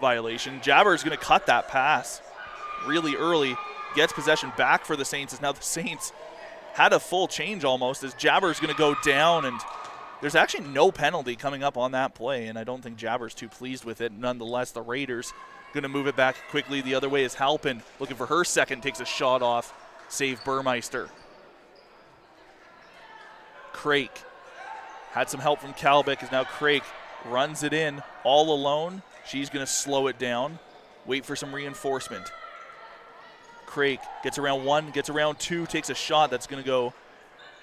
violation. Jabber is going to cut that pass really early. Gets possession back for the Saints, as now the Saints had a full change almost, as Jabber is going to go down, and there's actually no penalty coming up on that play, and I don't think Jabber's too pleased with it. Nonetheless, the Raiders going to move it back quickly the other way as Halpin, looking for her second, takes a shot off. Save Burmeister. Crake had some help from Kalbick, as now Crake runs it in all alone. She's going to slow it down, wait for some reinforcement. Crake gets around one, gets around two, takes a shot that's going to go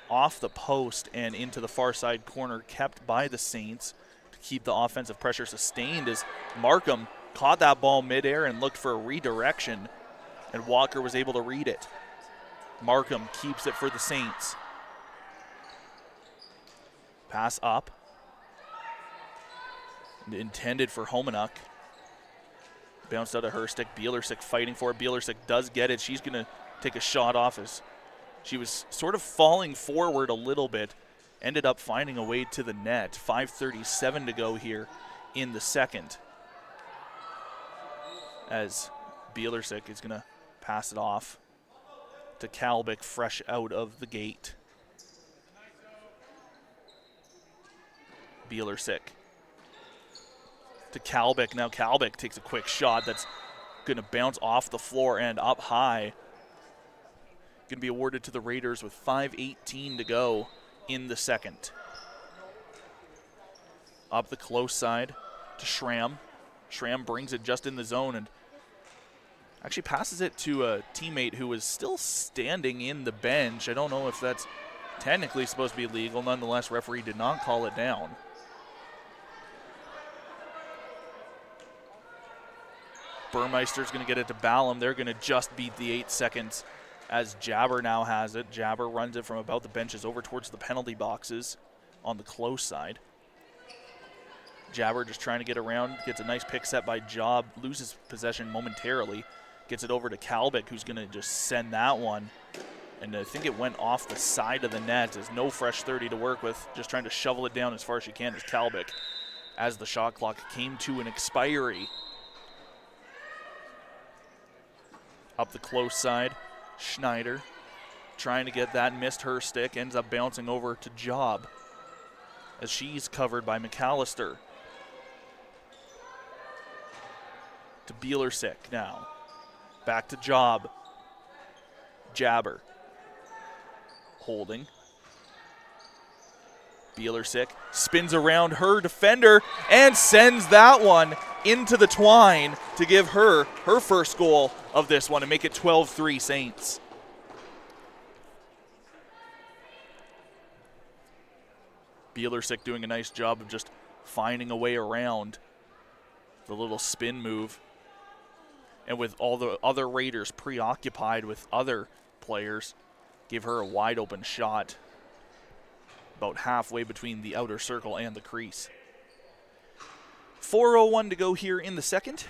off the post and into the far side corner, kept by the Saints to keep the offensive pressure sustained, as Markham caught that ball midair and looked for a redirection, and Walker was able to read it. Markham keeps it for the Saints. Pass up. Intended for Homenuk. Bounced out of her stick. Bielersick fighting for it. Bielersick does get it. She's going to take a shot off as she was sort of falling forward a little bit. Ended up finding a way to the net. 5:37 to go here in the second, as Bielersick is going to pass it off to Kalbick, fresh out of the gate. Bielersick to Kalbick. Now Kalbick takes a quick shot that's going to bounce off the floor and up high. Going to be awarded to the Raiders with 5:18 to go in the second. Up the close side to Schramm. Schramm brings it just in the zone and actually passes it to a teammate who was still standing in the bench. I don't know if that's technically supposed to be legal. Nonetheless, referee did not call it down. Burmeister's going to get it to Ballum. They're going to just beat the 8 seconds as Jabber now has it. Jabber runs it from about the benches over towards the penalty boxes on the close side. Jabber just trying to get around, gets a nice pick set by Job, loses possession momentarily, gets it over to Kalbick, who's going to just send that one. And I think it went off the side of the net. There's no fresh 30 to work with, just trying to shovel it down as far as she can as Kalbick, as the shot clock came to an expiry. Up the close side, Schneider trying to get that, missed her stick, ends up bouncing over to Job as she's covered by McAllister. To Bielersick now. Back to Job. Jabber. Holding. Bielersick spins around her defender and sends that one into the twine to give her her first goal of this one and make it 12-3 Saints. Bielersick doing a nice job of just finding a way around the little spin move. And with all the other Raiders preoccupied with other players, gave her a wide open shot about halfway between the outer circle and the crease. 4:01 to go here in the second.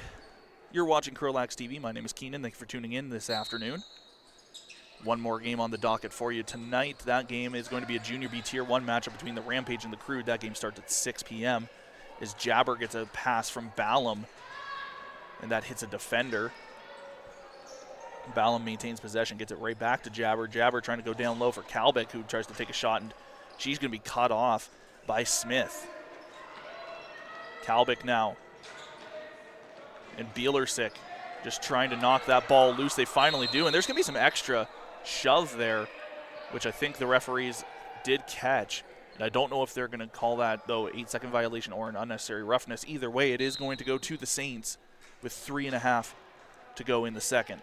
You're watching CROW LAX TV. My name is Keenan. Thank you for tuning in this afternoon. One more game on the docket for you tonight. That game is going to be a Junior B Tier 1 matchup between the Rampage and the CROW. That game starts at 6 p.m. as Jabber gets a pass from Ballum, and that hits a defender. Ballum maintains possession, gets it right back to Jabber. Jabber trying to go down low for Kalbeck, who tries to take a shot, and she's going to be cut off by Smith. Kalbeck now. And Bielersick just trying to knock that ball loose. They finally do, and there's going to be some extra shove there, which I think the referees did catch. And I don't know if they're going to call that, though, 8-second violation or an unnecessary roughness. Either way, it is going to go to the Saints with 3.5 to go in the second.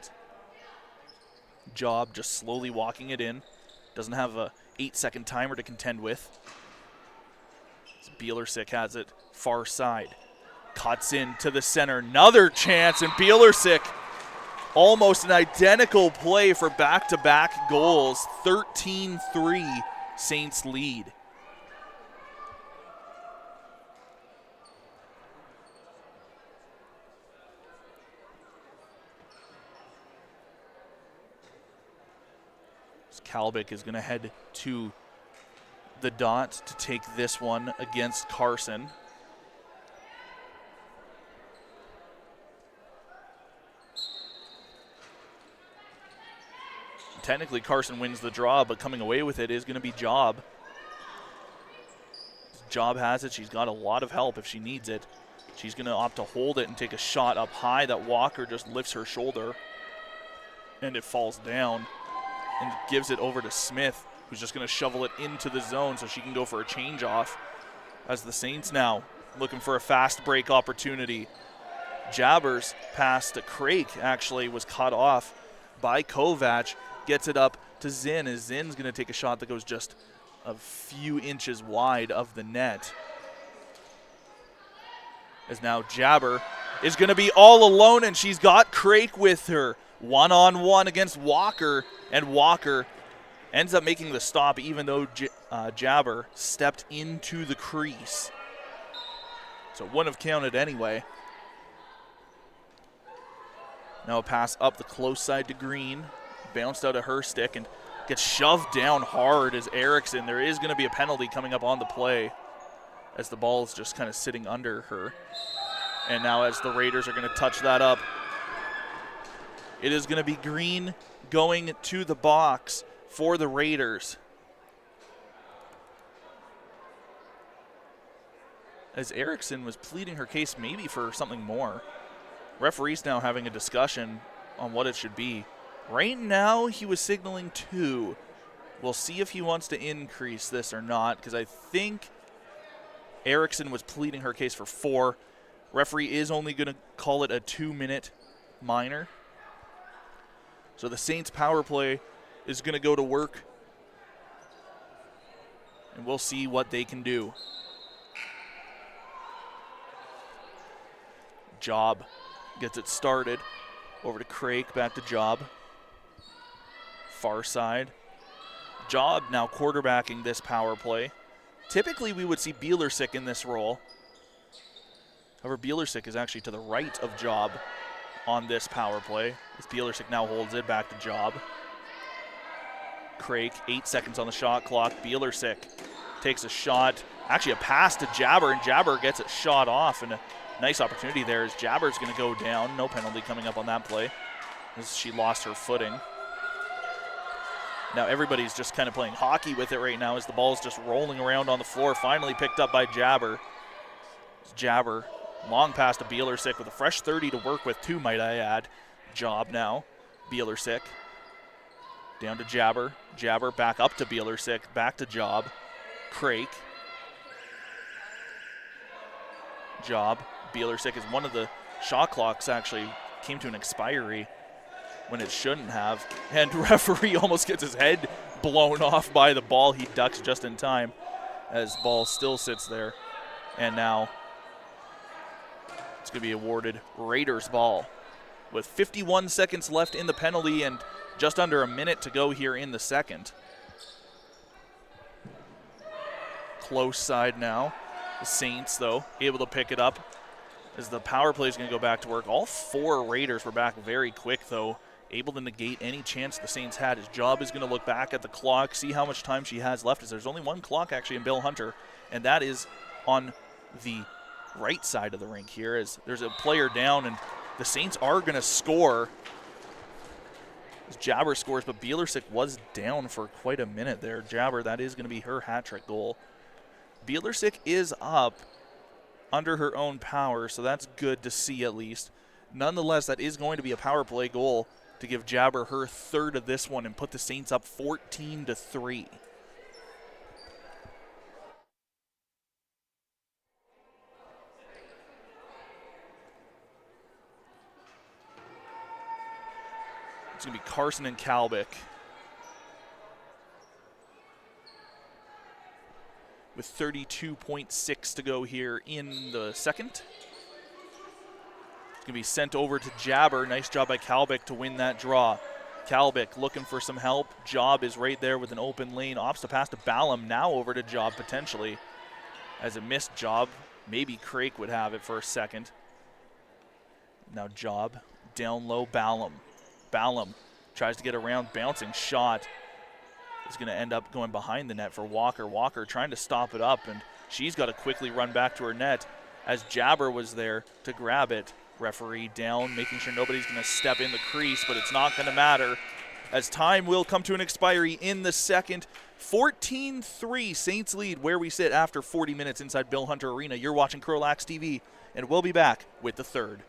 Job just slowly walking it in. Doesn't have a 8-second timer to contend with. Bielersick has it far side. Cuts in to the center. Another chance, and Bielersick, almost an identical play for back-to-back goals. 13-3 Saints lead. Kalbeck is going to head to the dot to take this one against Carson. Technically, Carson wins the draw, but coming away with it is going to be Job. Job has it. She's got a lot of help if she needs it. She's going to opt to hold it and take a shot up high that Walker just lifts her shoulder, and it falls down and gives it over to Smith, who's just going to shovel it into the zone so she can go for a change-off, as the Saints now looking for a fast break opportunity. Jabber's pass to Craik actually was cut off by Kovac. Gets it up to Zinn, as Zinn's going to take a shot that goes just a few inches wide of the net. As now Jabber is going to be all alone, and she's got Craik with her. One-on-one against Walker, and Walker ends up making the stop even though Jabber stepped into the crease. So it wouldn't have counted anyway. Now a pass up the close side to Green. Bounced out of her stick and gets shoved down hard as Erickson. There is going to be a penalty coming up on the play as the ball is just kind of sitting under her. And now as the Raiders are going to touch that up, it is going to be Green going to the box for the Raiders. As Erickson was pleading her case maybe for something more. Referees now having a discussion on what it should be. Right now he was signaling 2. We'll see if he wants to increase this or not, because I think Erickson was pleading her case for 4. Referee is only going to call it a 2-minute minor. So the Saints power play is going to go to work, and we'll see what they can do. Job gets it started. Over to Craik, back to Job. Far side. Job now quarterbacking this power play. Typically we would see Bielersick in this role. However, Bielersick is actually to the right of Job on this power play. As Bielersick now holds it back to Job. Craik, 8 seconds on the shot clock. Bielersick takes a shot. Actually a pass to Jabber, and Jabber gets it shot off. And a nice opportunity there as Jabber's going to go down. No penalty coming up on that play as she lost her footing. Now everybody's just kind of playing hockey with it right now as the ball's just rolling around on the floor. Finally picked up by Jabber. Jabber, long pass to Bielersick with a fresh 30 to work with too, might I add. Job now, Bielersick. Down to Jabber. Jabber back up to Bielersick, back to Job. Craik. Job. Bielersick is one of the shot clocks actually came to an expiry when it shouldn't have. And referee almost gets his head blown off by the ball. He ducks just in time as ball still sits there. And now it's going to be awarded Raiders ball with 51 seconds left in the penalty and just under a minute to go here in the second. Close side now. The Saints, though, able to pick it up as the power play is going to go back to work. All 4 Raiders were back very quick, though, able to negate any chance the Saints had. His job is going to look back at the clock, see how much time she has left, as there's only one clock actually in Bill Hunter, and that is on the right side of the rink here, as there's a player down, and the Saints are going to score. As Jabber scores, but Bielersick was down for quite a minute there. Jabber, that is going to be her hat-trick goal. Bielersick is up under her own power, so that's good to see at least. Nonetheless, that is going to be a power play goal to give Jabber her third of this one and put the Saints up 14-3. It's going to be Carson and Kalbick with 32.6 to go here in the second. It's going to be sent over to Jabber. Nice job by Kalbick to win that draw. Kalbick looking for some help. Job is right there with an open lane. Opts to pass to Ballum. Now over to Job potentially. As a missed Job, maybe Crake would have it for a second. Now Job down low. Ballum. Ballum tries to get around, bouncing shot. Is going to end up going behind the net for Walker. Walker trying to stop it up, and she's got to quickly run back to her net as Jabber was there to grab it. Referee down, making sure nobody's going to step in the crease, but it's not going to matter as time will come to an expiry in the second. 14-3 Saints lead where we sit after 40 minutes inside Bill Hunter Arena. You're watching CROW LAX TV, and we'll be back with the third.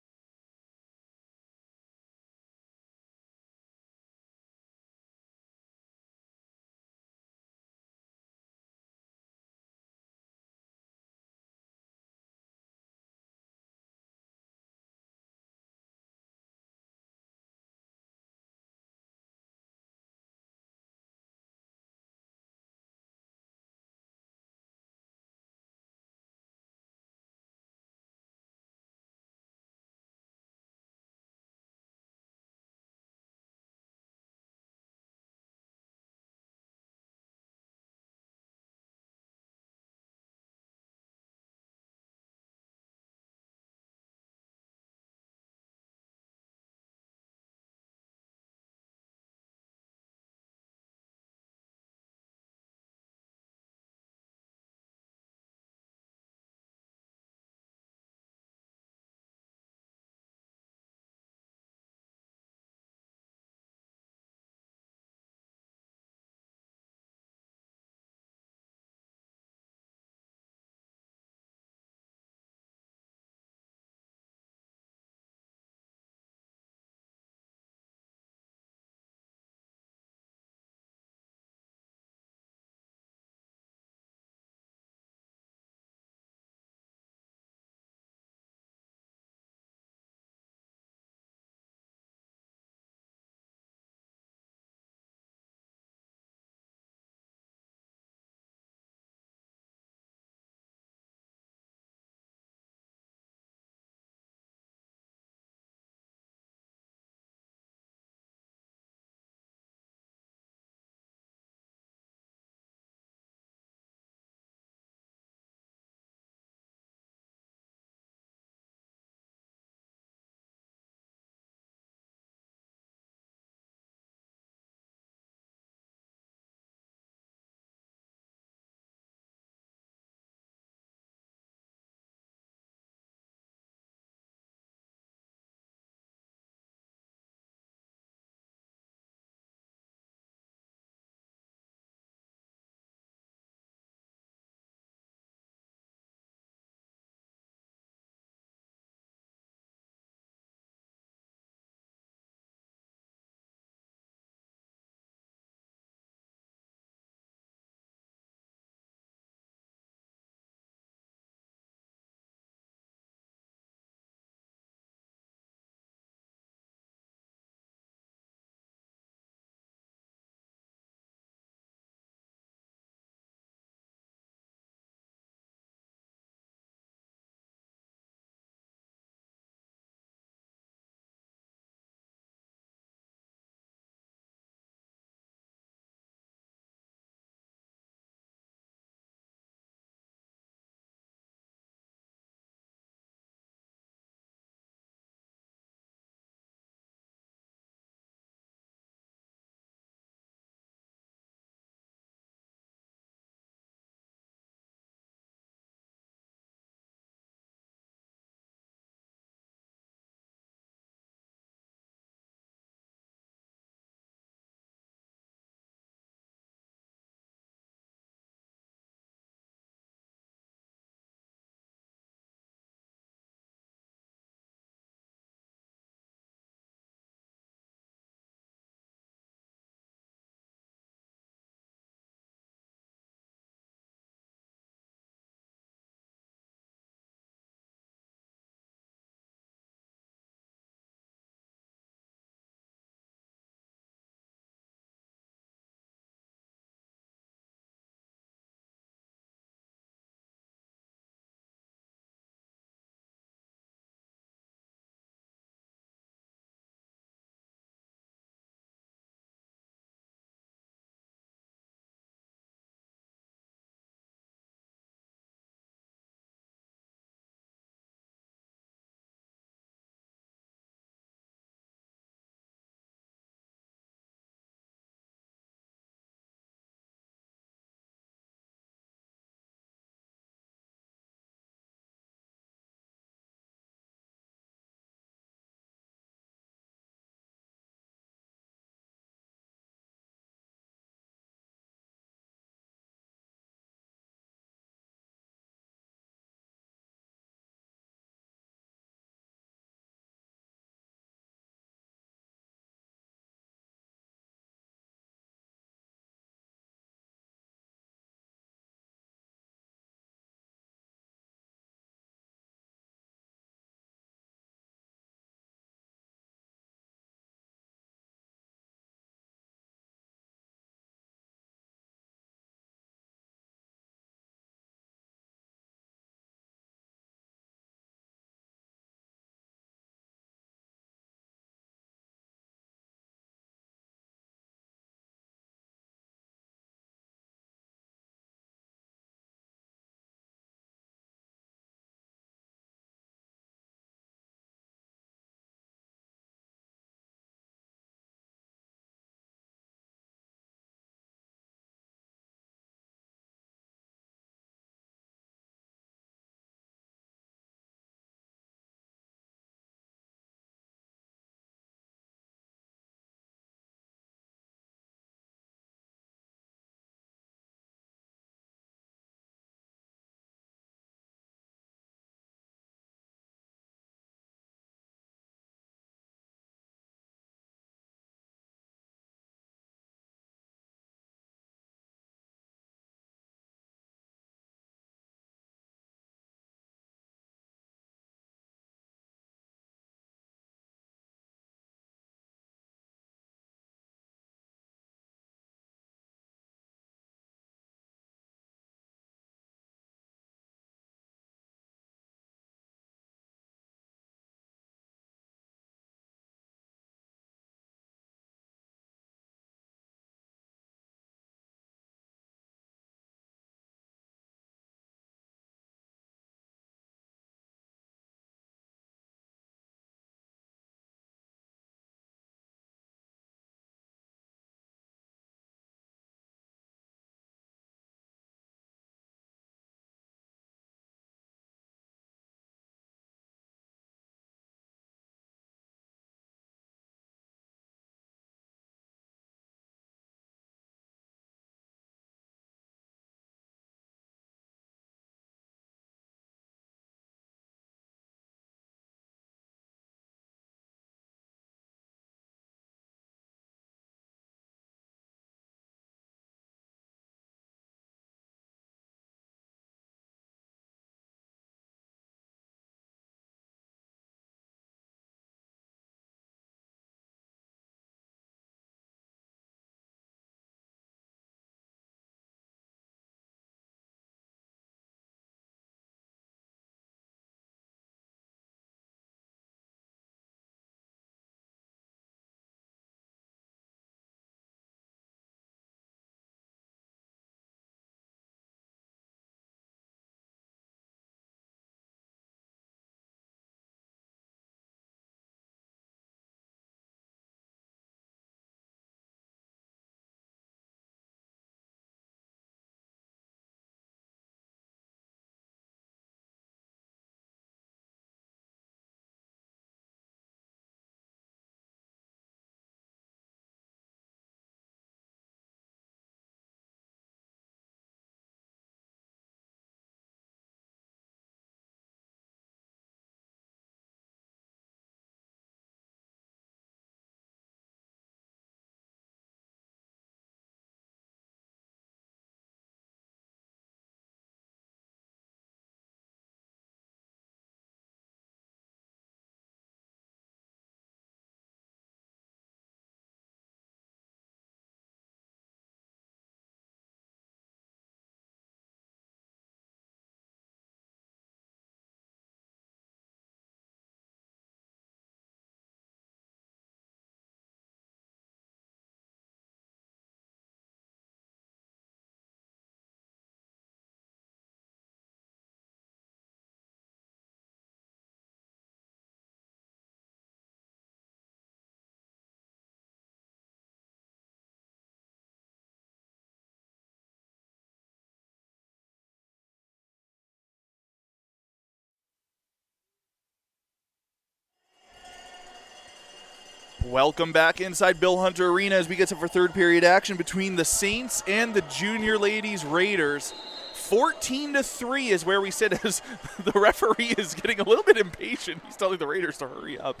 Welcome back inside Bill Hunter Arena as we get set for third period action between the Saints and the Junior Ladies Raiders. 14-3 is where we sit as the referee is getting a little bit impatient. He's telling the Raiders to hurry up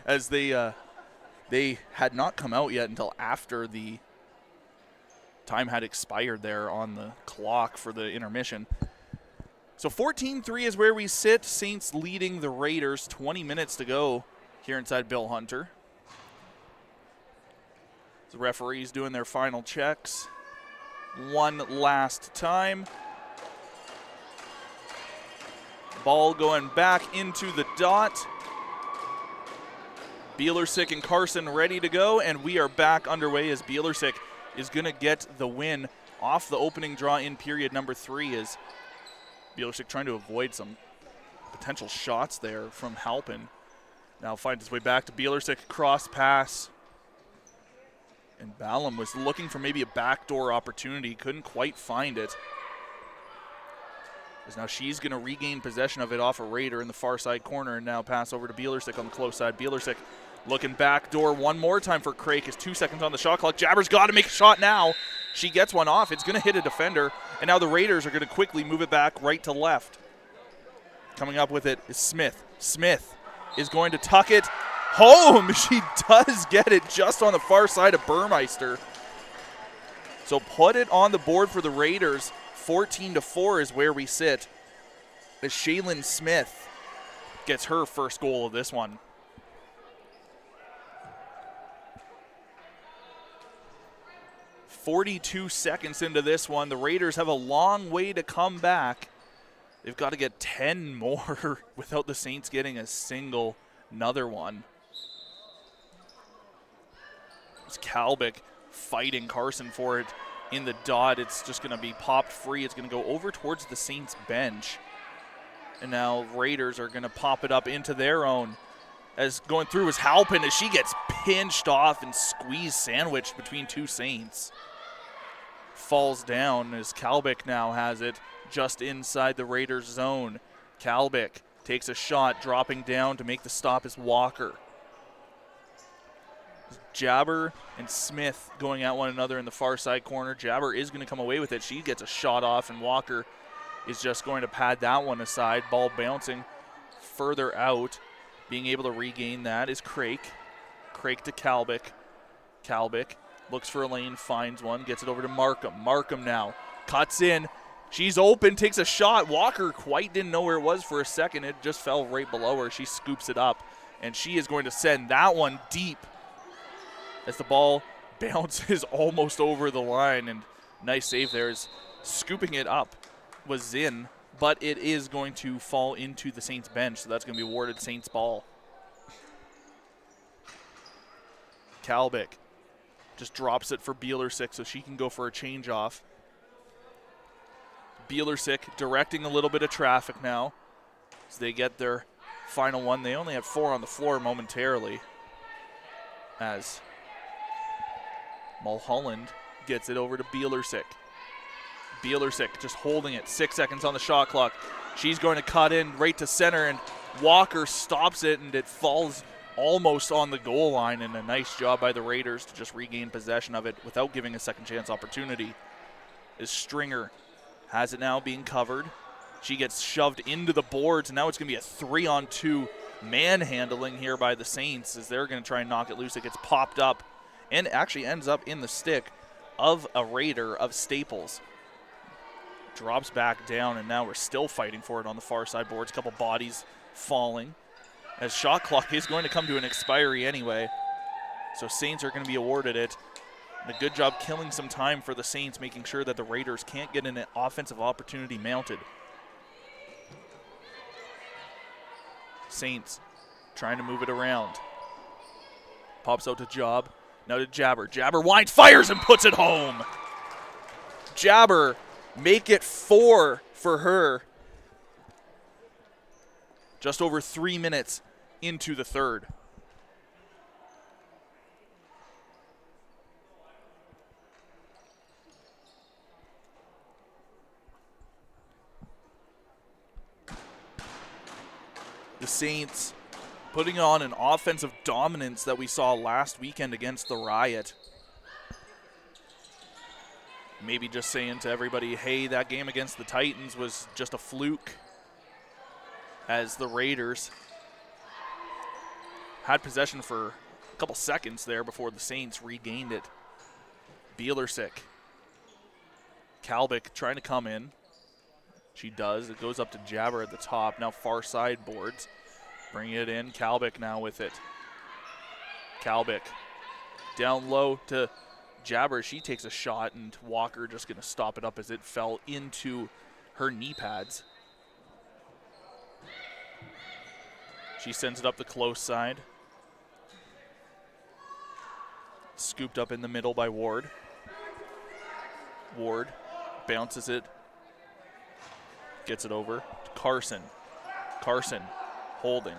as they had not come out yet until after the time had expired there on the clock for the intermission. So 14-3 is where we sit. Saints leading the Raiders. 20 minutes to go here inside Bill Hunter. The referees doing their final checks. One last time. Ball going back into the dot. Bielersick and Carson ready to go, and we are back underway as Bielersick is going to get the win off the opening draw in period number 3 as Bielersick trying to avoid some potential shots there from Halpin. Now finds his way back to Bielersick, cross pass. And Ballum was looking for maybe a backdoor opportunity, couldn't quite find it. As now she's going to regain possession of it off a Raider in the far side corner, and now pass over to Bielersick on the close side. Bielersick looking backdoor one more time for Craik is 2 seconds on the shot clock. Jabber's got to make a shot now. She gets one off. It's going to hit a defender, and now the Raiders are going to quickly move it back right to left. Coming up with it is Smith. Smith is going to tuck it home. She does get it just on the far side of Burmeister. So put it on the board for the Raiders. 14-4 is where we sit as Shaylin Smith gets her first goal of this one. "42 seconds into this one. The Raiders have a long way to come back. They've got to get 10 more without the Saints getting a single another one. It's Kalbick fighting Carson for it in the dot. It's just going to be popped free. It's going to go over towards the Saints bench. And now Raiders are going to pop it up into their own. As going through is Halpin as she gets pinched off and squeezed sandwiched between two Saints. Falls down as Kalbick now has it just inside the Raiders zone. Kalbick takes a shot, dropping down to make the stop is Walker. Jabber and Smith going at one another in the far side corner. Jabber is going to come away with it. She gets a shot off, and Walker is just going to pad that one aside. Ball bouncing further out. Being able to regain that is Craik. Craik to Kalbick. Kalbick looks for a lane, finds one, gets it over to Markham. Markham now cuts in. She's open, takes a shot. Walker quite didn't know where it was for a second. It just fell right below her. She scoops it up, and she is going to send that one deep as the ball bounces almost over the line. And nice save there as scooping it up was in, but it is going to fall into the Saints bench, so that's going to be awarded Saints ball. Kalbick just drops it for Bielersick so she can go for a change off. Bielersick directing a little bit of traffic now as they get their final one. They only have 4 on the floor momentarily as Mulholland gets it over to Bielersick. Bielersick just holding it, 6 seconds on the shot clock. She's going to cut in right to center, and Walker stops it, and it falls almost on the goal line, and a nice job by the Raiders to just regain possession of it without giving a second chance opportunity. As Stringer has it now being covered. She gets shoved into the boards, and now it's going to be a 3-on-2 manhandling here by the Saints as they're going to try and knock it loose. It gets popped up and actually ends up in the stick of a Raider of Staples. Drops back down, and now we're still fighting for it on the far side boards. A couple bodies falling as shot clock is going to come to an expiry anyway. So Saints are going to be awarded it. And a good job killing some time for the Saints, making sure that the Raiders can't get an offensive opportunity mounted. Saints trying to move it around. Pops out to Job. Now to Jabber. Jabber winds, fires, and puts it home. Jabber, make it 4 for her. Just over 3 minutes into the third. The Saints putting on an offensive dominance that we saw last weekend against the Riot. Maybe just saying to everybody, hey, that game against the Titans was just a fluke, as the Raiders had possession for a couple seconds there before the Saints regained it. Bielersick. Kalbick trying to come in. She does. It goes up to Jabber at the top. Now far side boards. Bring it in. Kalbick now with it. Kalbick down low to Jabber. She takes a shot, and Walker just going to stop it up as it fell into her knee pads. She sends it up the close side. Scooped up in the middle by Ward. Ward bounces it. Gets it over to Carson. Carson holding.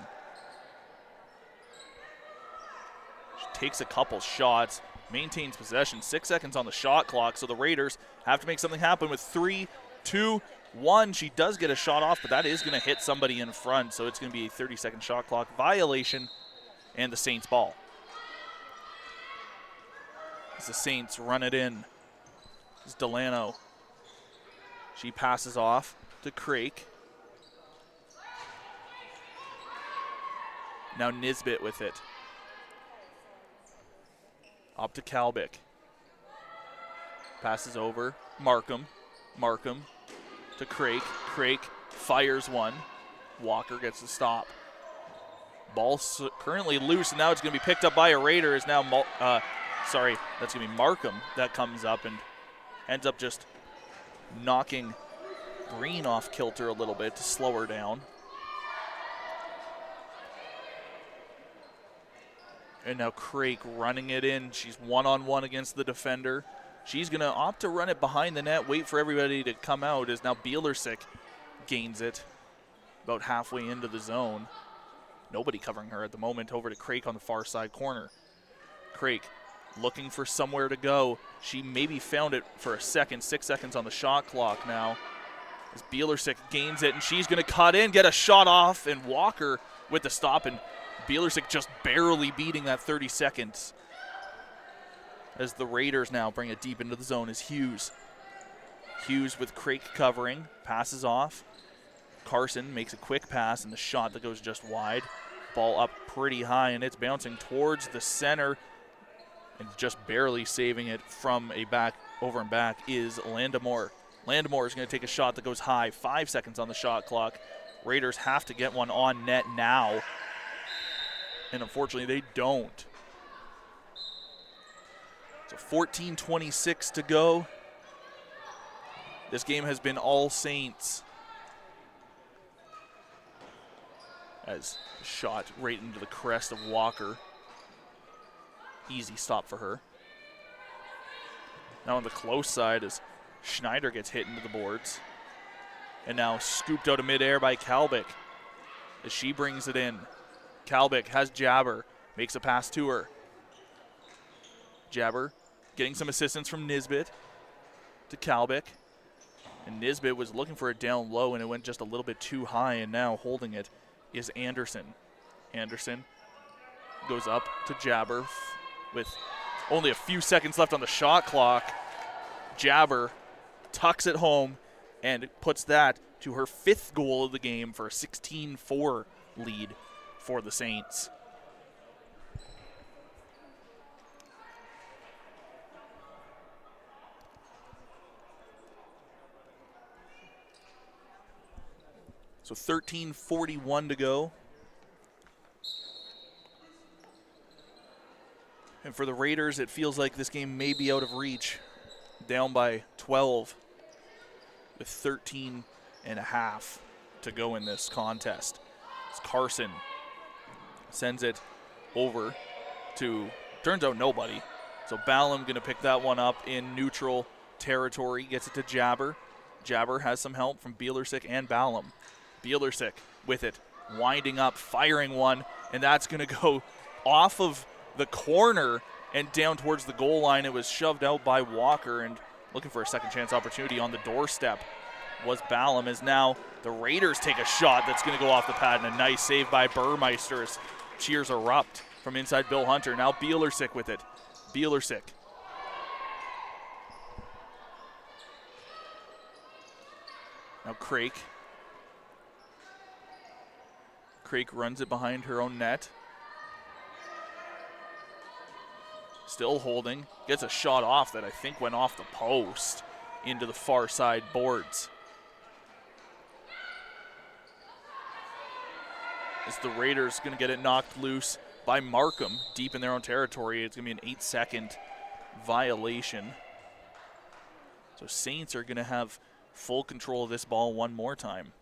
She takes a couple shots, maintains possession. 6 seconds on the shot clock, so the Raiders have to make something happen with 3, 2, 1. She does get a shot off, but that is going to hit somebody in front, so it's going to be a 30-second shot clock violation and the Saints ball. As the Saints run it in. This is Delano. She passes off to Crake. Now Nisbet with it. Up to Kalbick. Passes over. Markham. Markham to Crake. Crake fires one. Walker gets the stop. Ball currently loose, and now it's going to be picked up by a Raider. Is now, sorry, that's going to be Markham that comes up and ends up just knocking Green off kilter a little bit to slow her down. And now Crake running it in. She's one-on-one against the defender. She's going to opt to run it behind the net, wait for everybody to come out, as now Bielersick gains it about halfway into the zone. Nobody covering her at the moment. Over to Crake on the far side corner. Crake looking for somewhere to go. She maybe found it for a second. 6 seconds on the shot clock now. As Bielersick gains it, and she's going to cut in, get a shot off, and Walker with the stop, and Bielersick just barely beating that 30 seconds. As the Raiders now bring it deep into the zone is Hughes. Hughes with Crake covering, passes off. Carson makes a quick pass, and the shot that goes just wide. Ball up pretty high, and it's bouncing towards the center, and just barely saving it from a back, over and back, is Landamore. Landamore is going to take a shot that goes high. 5 seconds on the shot clock. Raiders have to get one on net now, and unfortunately they don't. So 14:26 to go. This game has been all Saints. As the shot right into the crest of Walker. Easy stop for her. Now on the close side as Schneider gets hit into the boards. And now scooped out of midair by Kalbick as she brings it in. Kalbick has Jabber, makes a pass to her. Jabber getting some assistance from Nisbet to Kalbick. And Nisbet was looking for it down low, and it went just a little bit too high, and now holding it is Anderson. Anderson goes up to Jabber with only a few seconds left on the shot clock. Jabber tucks it home and puts that to her 5th goal of the game for a 16-4 lead for the Saints. So 13:41 to go. And for the Raiders, it feels like this game may be out of reach. Down by 12 with 13 and a half to go in this contest. It's Carson sends it over to, turns out, nobody. So Ballum going to pick that one up in neutral territory. Gets it to Jabber. Jabber has some help from Bielersick and Ballum. Bielersick with it, winding up, firing one, and that's going to go off of the corner and down towards the goal line. It was shoved out by Walker, and looking for a second chance opportunity on the doorstep was Ballum, as now the Raiders take a shot that's going to go off the pad, and a nice save by Burmeister as cheers erupt from inside Bill Hunter. Now Bielersick with it. Bielersick. Now Crake. Crake runs it behind her own net. Still holding. Gets a shot off that I think went off the post into the far side boards. As the Raiders going to get it knocked loose by Markham deep in their own territory. It's going to be an 8-second violation. So Saints are going to have full control of this ball one more time.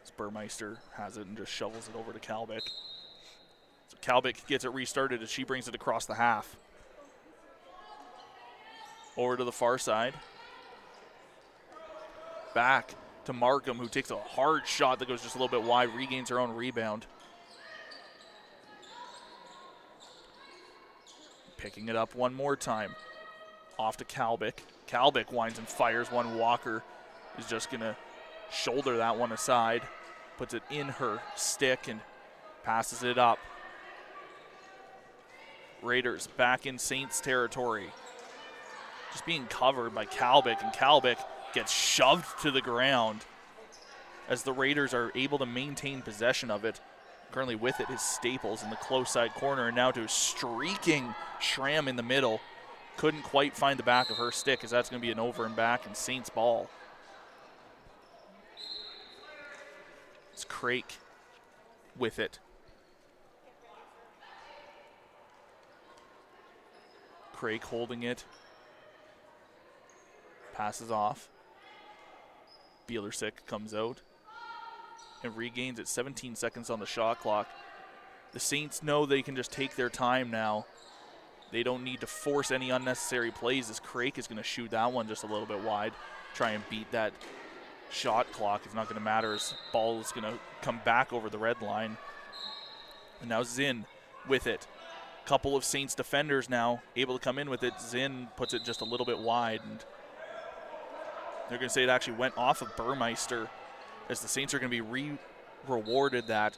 As Burmeister has it and just shovels it over to Kalbick. So Kalbick gets it restarted as she brings it across the half. Over to the far side. Back to Markham, who takes a hard shot that goes just a little bit wide, regains her own rebound. Picking it up one more time. Off to Kalbick. Kalbick winds and fires one. Walker is just going to shoulder that one aside. Puts it in her stick and passes it up. Raiders back in Saints territory. Just being covered by Kalbick, and Kalbick gets shoved to the ground as the Raiders are able to maintain possession of it. Currently with it is Staples in the close side corner, and now to streaking Schramm in the middle. Couldn't quite find the back of her stick, as that's going to be an over and back and Saints ball. It's Crake with it. Crake holding it. Passes off. Bielersick comes out and regains it. 17 seconds on the shot clock. The Saints know they can just take their time now. They don't need to force any unnecessary plays, as Crake is going to shoot that one just a little bit wide. Try and beat that shot clock. It's not going to matter, as ball is going to come back over the red line. And now Zinn with it. Couple of Saints defenders now able to come in with it. Zinn puts it just a little bit wide, and they're going to say it actually went off of Burmeister, as the Saints are going to be rewarded that,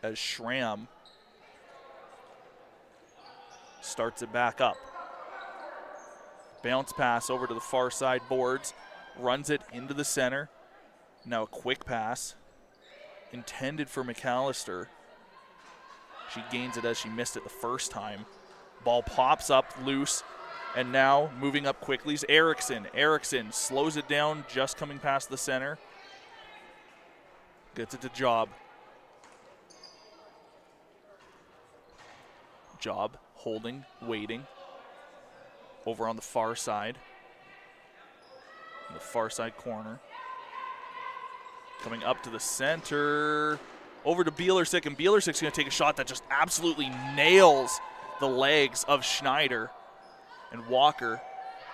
as Schramm starts it back up. Bounce pass over to the far side boards. Runs it into the center. Now a quick pass intended for McAllister. She gains it as she missed it the first time. Ball pops up loose, and now moving up quickly is Erickson. Erickson slows it down just coming past the center. Gets it to Job. Job holding, waiting. Over on the far side. In the far side corner. Coming up to the center. Over to Bielersick, and Bielersick's going to take a shot that just absolutely nails the legs of Schneider. And Walker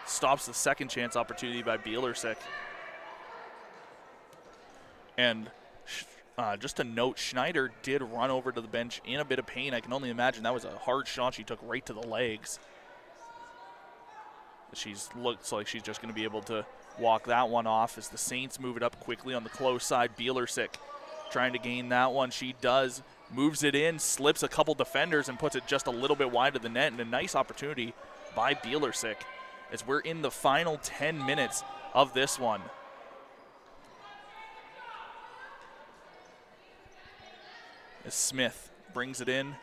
stops the second chance opportunity by Bielersick. And just to note, Schneider did run over to the bench in a bit of pain. I can only imagine that was a hard shot she took right to the legs. Looks like she's just going to be able to walk that one off as the Saints move it up quickly on the close side. Bielersick trying to gain that one. She does. Moves it in, slips a couple defenders, and puts it just a little bit wide of the net. And a nice opportunity by Bielersick as we're in the final 10 minutes of this one. As Smith brings it in,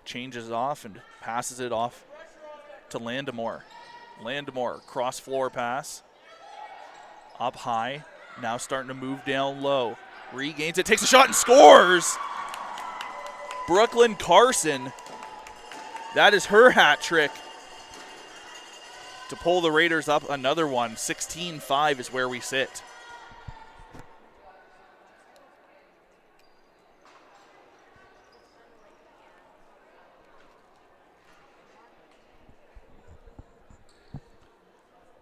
changes off, and passes it off to Landemore. Landemore, cross floor pass. Up high, now starting to move down low. Regains it, takes a shot and scores! Brooklyn Carson, that is her hat trick to pull the Raiders up another one. 16-5 is where we sit.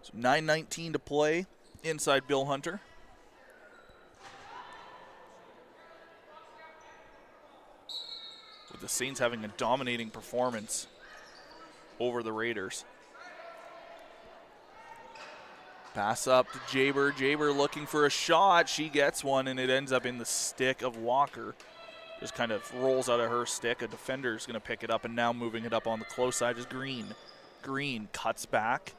So 9:19 to play inside Bill Hunter. With the Saints having a dominating performance over the Raiders. Pass up to Jaber. Jaber looking for a shot. She gets one, and it ends up in the stick of Walker. Just kind of rolls out of her stick. A defender's going to pick it up, and now moving it up on the close side is Green. Green cuts back.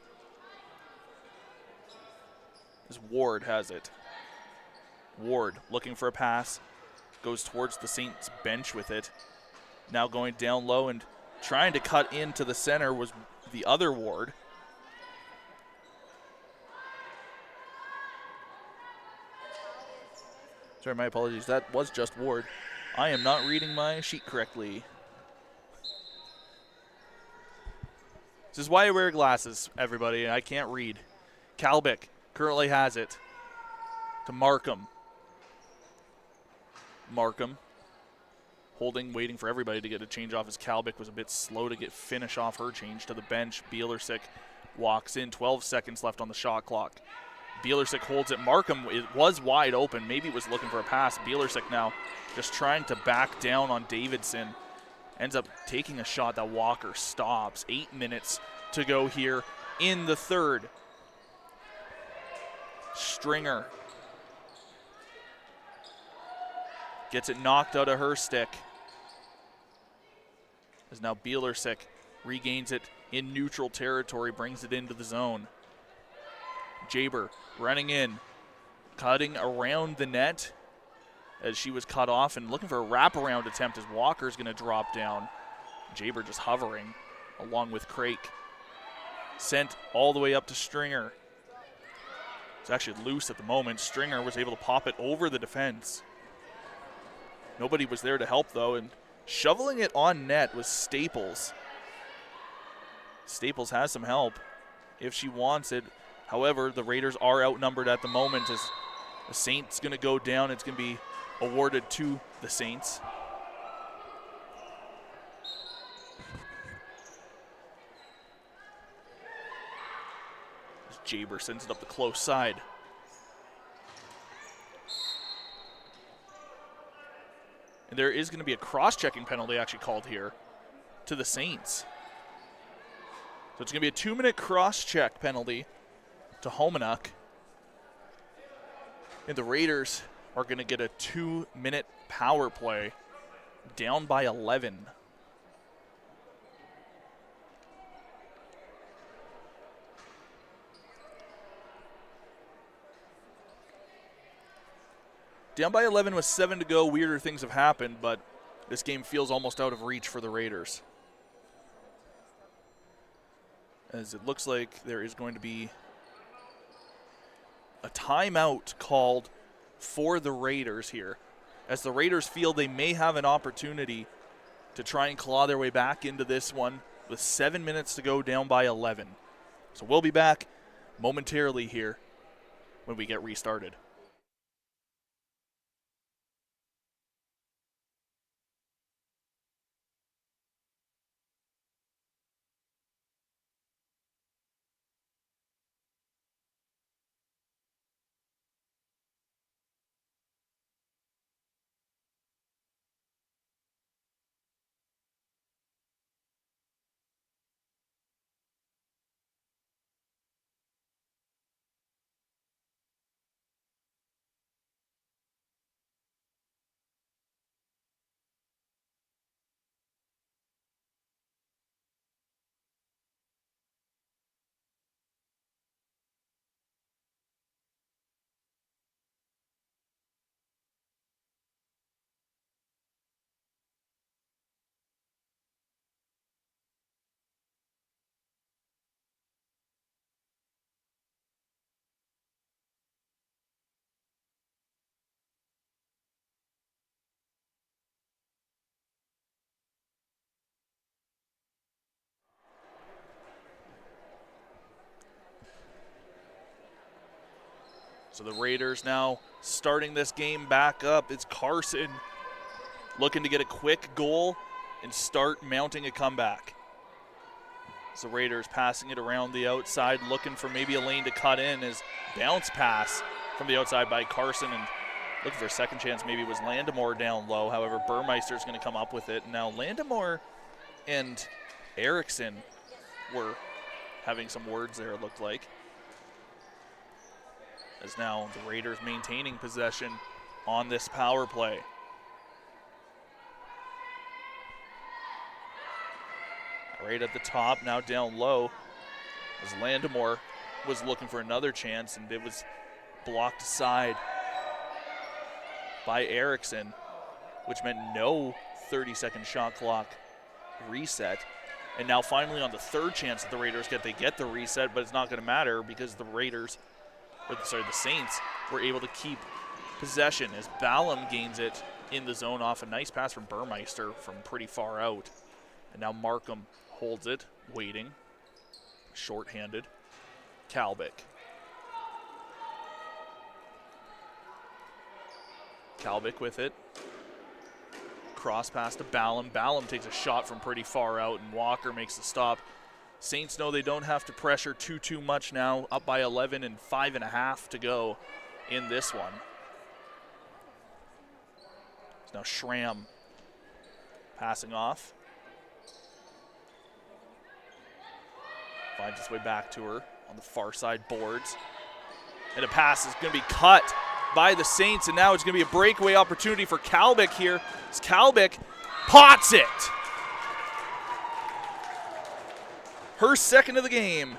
As Ward has it. Ward looking for a pass. Goes towards the Saints bench with it. Now going down low and trying to cut into the center was the other Ward. Sorry, my apologies. That was just Ward. I am not reading my sheet correctly. This is why I wear glasses, everybody. I can't read. Kalbick currently has it to Markham. Markham holding, waiting for everybody to get a change off as Kalbick was a bit slow to get finish off her change to the bench. Bielersick walks in, 12 seconds left on the shot clock. Bielersick holds it. Markham, it was wide open. Maybe was looking for a pass. Bielersick now just trying to back down on Davidson. Ends up taking a shot that Walker stops. 8 minutes to go here in the third. Stringer gets it knocked out of her stick. As now Bielersick regains it in neutral territory, brings it into the zone. Jaber running in, cutting around the net as she was cut off and looking for a wraparound attempt as Walker's going to drop down. Jaber just hovering along with Crake. Sent all the way up to Stringer. It's actually loose at the moment. Stringer was able to pop it over the defense. Nobody was there to help though, and shoveling it on net was Staples. Staples has some help if she wants it. However, the Raiders are outnumbered at the moment as the Saints going to go down. It's going to be awarded to the Saints. As Jaber sends it up the close side. And there is going to be a cross-checking penalty actually called here to the Saints. So it's going to be a 2-minute cross-check penalty to Homenuk. And the Raiders are going to get a 2-minute power play, down by 11. Down by 11 with 7 to go. Weirder things have happened, but this game feels almost out of reach for the Raiders. As it looks like there is going to be a timeout called for the Raiders here, as the Raiders feel they may have an opportunity to try and claw their way back into this one with 7 minutes to go, down by 11. So we'll be back momentarily here when we get restarted. So the Raiders now starting this game back up. It's Carson looking to get a quick goal and start mounting a comeback. So Raiders passing it around the outside, looking for maybe a lane to cut in. As bounce pass from the outside by Carson, and looking for a second chance maybe was Landamore down low. However, Burmeister's going to come up with it. Now Landamore and Erickson were having some words there, it looked like. As now the Raiders maintaining possession on this power play. right at the top, now down low, as Landamore was looking for another chance, and it was blocked aside by Erickson, which meant no 30-second shot clock reset. And now finally on the third chance that the Raiders get, they get the reset, but it's not going to matter because the the Saints were able to keep possession as Ballum gains it in the zone off a nice pass from Burmeister from pretty far out. And now Markham holds it, waiting, short-handed. Kalbick. Kalbick with it. Cross pass to Ballum. Ballum takes a shot from pretty far out, and Walker makes the stop. Saints know they don't have to pressure too much now, up by 11 and 5.5 to go in this one. It's now Schramm passing off. Finds its way back to her on the far side boards. And a pass is going to be cut by the Saints, and now it's going to be a breakaway opportunity for Kalbick here. As Kalbick pots it. Her second of the game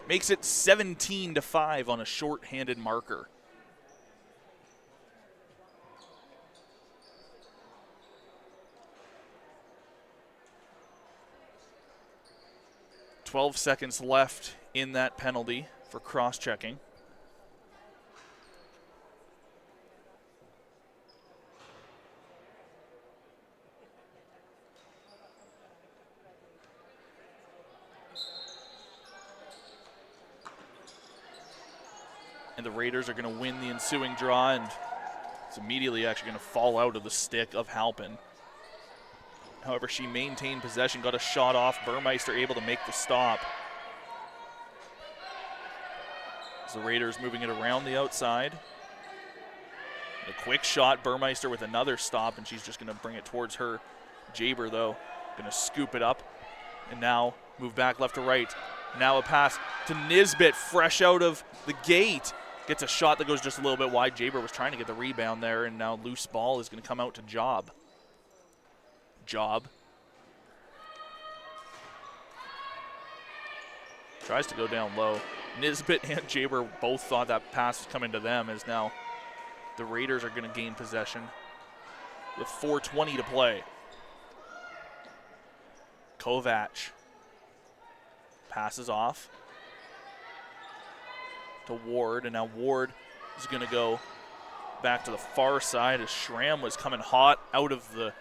makes it 17-5 on a short-handed marker. "12 seconds left in that penalty for cross-checking. And the Raiders are going to win the ensuing draw, and it's immediately actually going to fall out of the stick of Halpin. However, she maintained possession, got a shot off. Burmeister able to make the stop. As the Raiders moving it around the outside. A quick shot, Burmeister with another stop, and she's just going to bring it towards her. Jaber, though, going to scoop it up, and now move back left to right. Now a pass to Nisbet, fresh out of the gate. Gets a shot that goes just a little bit wide. Jaber was trying to get the rebound there, and now loose ball is going to come out to Job. Job tries to go down low. Nisbet and Jaber both thought that pass was coming to them, as now the Raiders are going to gain possession with 4:20 to play. Kovac passes off to Ward, and now Ward is going to go back to the far side as Schramm was coming hot out of the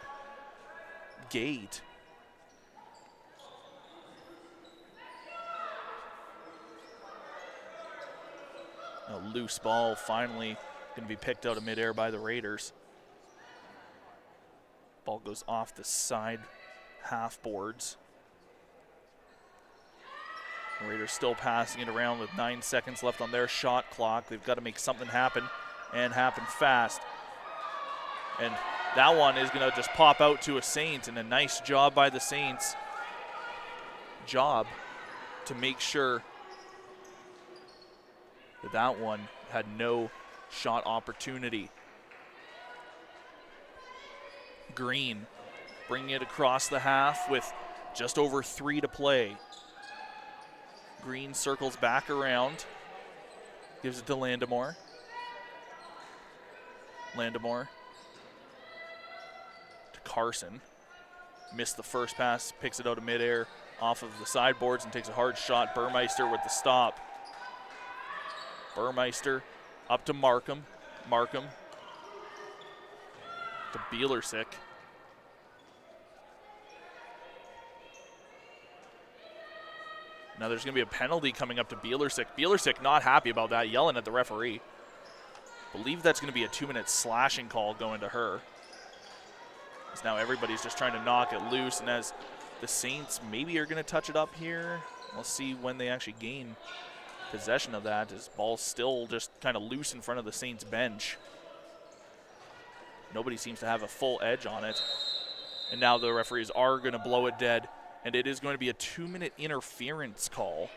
gate. A loose ball finally going to be picked out of midair by the Raiders. Ball goes off the side half boards. The Raiders still passing it around with 9 seconds left on their shot clock. They've got to make something happen, and happen fast. And that one is going to just pop out to a Saint, and a nice job by the Saints. Job to make sure that that one had no shot opportunity. Green bringing it across the half with just over 3 to play. Green circles back around, gives it to Landamore. Landamore to Carson. Missed the first pass, picks it out of midair off of the sideboards and takes a hard shot. Burmeister with the stop. Burmeister up to Markham. Markham to Bielersick. Now there's going to be a penalty coming up to Bielersick. Bielersick not happy about that, yelling at the referee. Believe that's going to be a 2-minute slashing call going to her. As now everybody's just trying to knock it loose, and as the Saints maybe are going to touch it up here. We'll see when they actually gain possession of that, as ball's still just kind of loose in front of the Saints bench. Nobody seems to have a full edge on it. And now the referees are going to blow it dead. And it is going to be a 2-minute interference call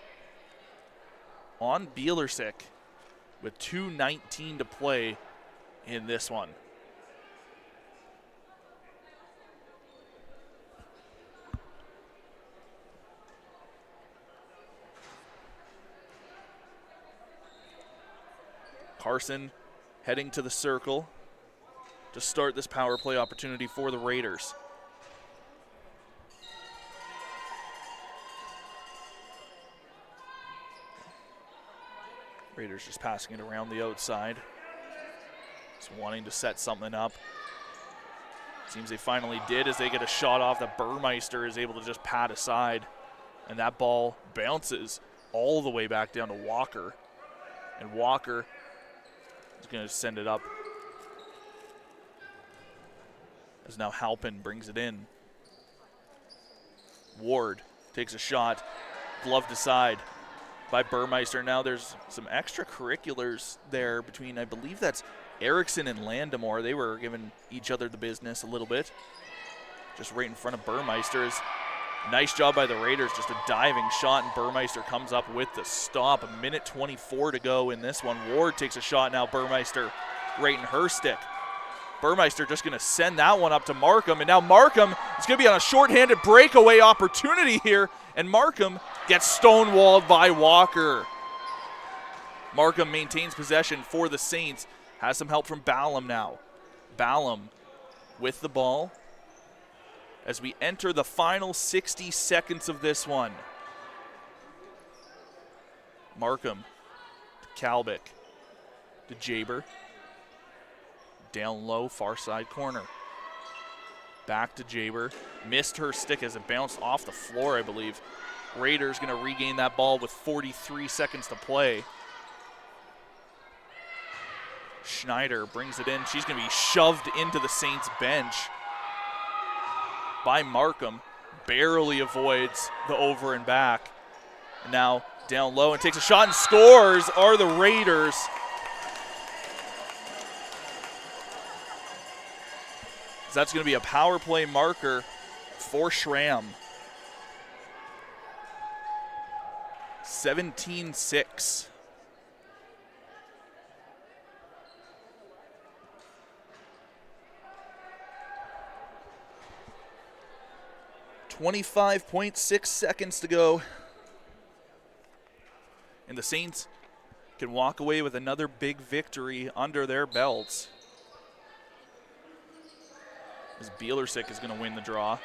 on Bielersick with 2:19 to play in this one. Carson heading to the circle to start this power play opportunity for the Raiders. Raiders just passing it around the outside. Just wanting to set something up. Seems they finally did as they get a shot off that Burmeister is able to just pat aside. And that ball bounces all the way back down to Walker. And Walker is going to send it up. As now Halpin brings it in. Ward takes a shot. Gloved aside by Burmeister. Now there's some extracurriculars there between, I believe that's Erickson and Landamore. They were giving each other the business a little bit. Just right in front of Burmeister. Nice job by the Raiders, just a diving shot, and Burmeister comes up with the stop. 1:24 to go in this one. Ward takes a shot now. Burmeister right in her stick. Burmeister just going to send that one up to Markham, and now Markham is going to be on a shorthanded breakaway opportunity here, and Markham gets stonewalled by Walker. Markham maintains possession for the Saints. Has some help from Ballum now. Ballum with the ball as we enter the final 60 seconds of this one. Markham to Kalbick to Jaber. Down low, far side corner. Back to Jaber. Missed her stick as it bounced off the floor, I believe. Raiders going to regain that ball with 43 seconds to play. Schneider brings it in. She's going to be shoved into the Saints bench by Markham. Barely avoids the over and back. And now down low and takes a shot and scores are the Raiders. That's going to be a power play marker for Schramm. 17-6. .6 seconds to go. And the Saints can walk away with another big victory under their belts. As Bielersick is going to win the draw.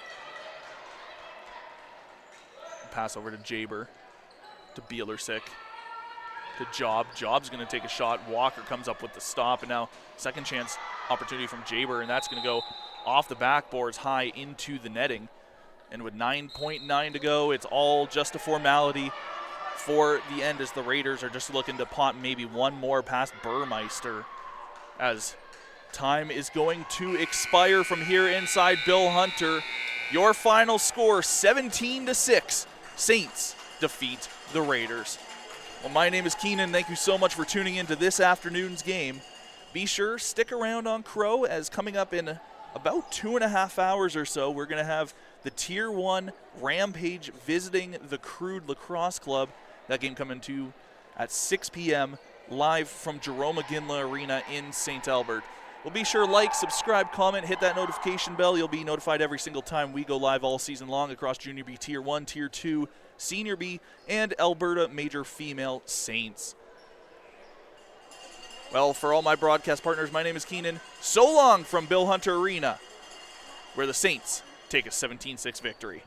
Pass over to Jaber. To Bielersick. To Job. Job's going to take a shot. Walker comes up with the stop. And now second chance opportunity from Jaber. And that's going to go off the backboards high into the netting. And with 9.9 to go, it's all just a formality for the end as the Raiders are just looking to pot maybe one more past Burmeister as time is going to expire from here inside Bill Hunter. Your final score, 17-6. Saints defeat the Raiders. Well, my name is Keenan. Thank you so much for tuning into this afternoon's game. Be sure, stick around on CROW as coming up in about 2.5 hours or so, we're going to have the Tier 1 Rampage visiting the CROW Lacrosse Club. That game coming to at 6 p.m. live from Jerome McGinley Arena in St. Albert. Well, be sure to like, subscribe, comment, hit that notification bell. You'll be notified every single time we go live all season long across Junior B Tier 1, Tier 2, Senior B, and Alberta Major Female Saints. Well, for all my broadcast partners, my name is Keenan. So long from Bill Hunter Arena, where the Saints take a 17-6 victory.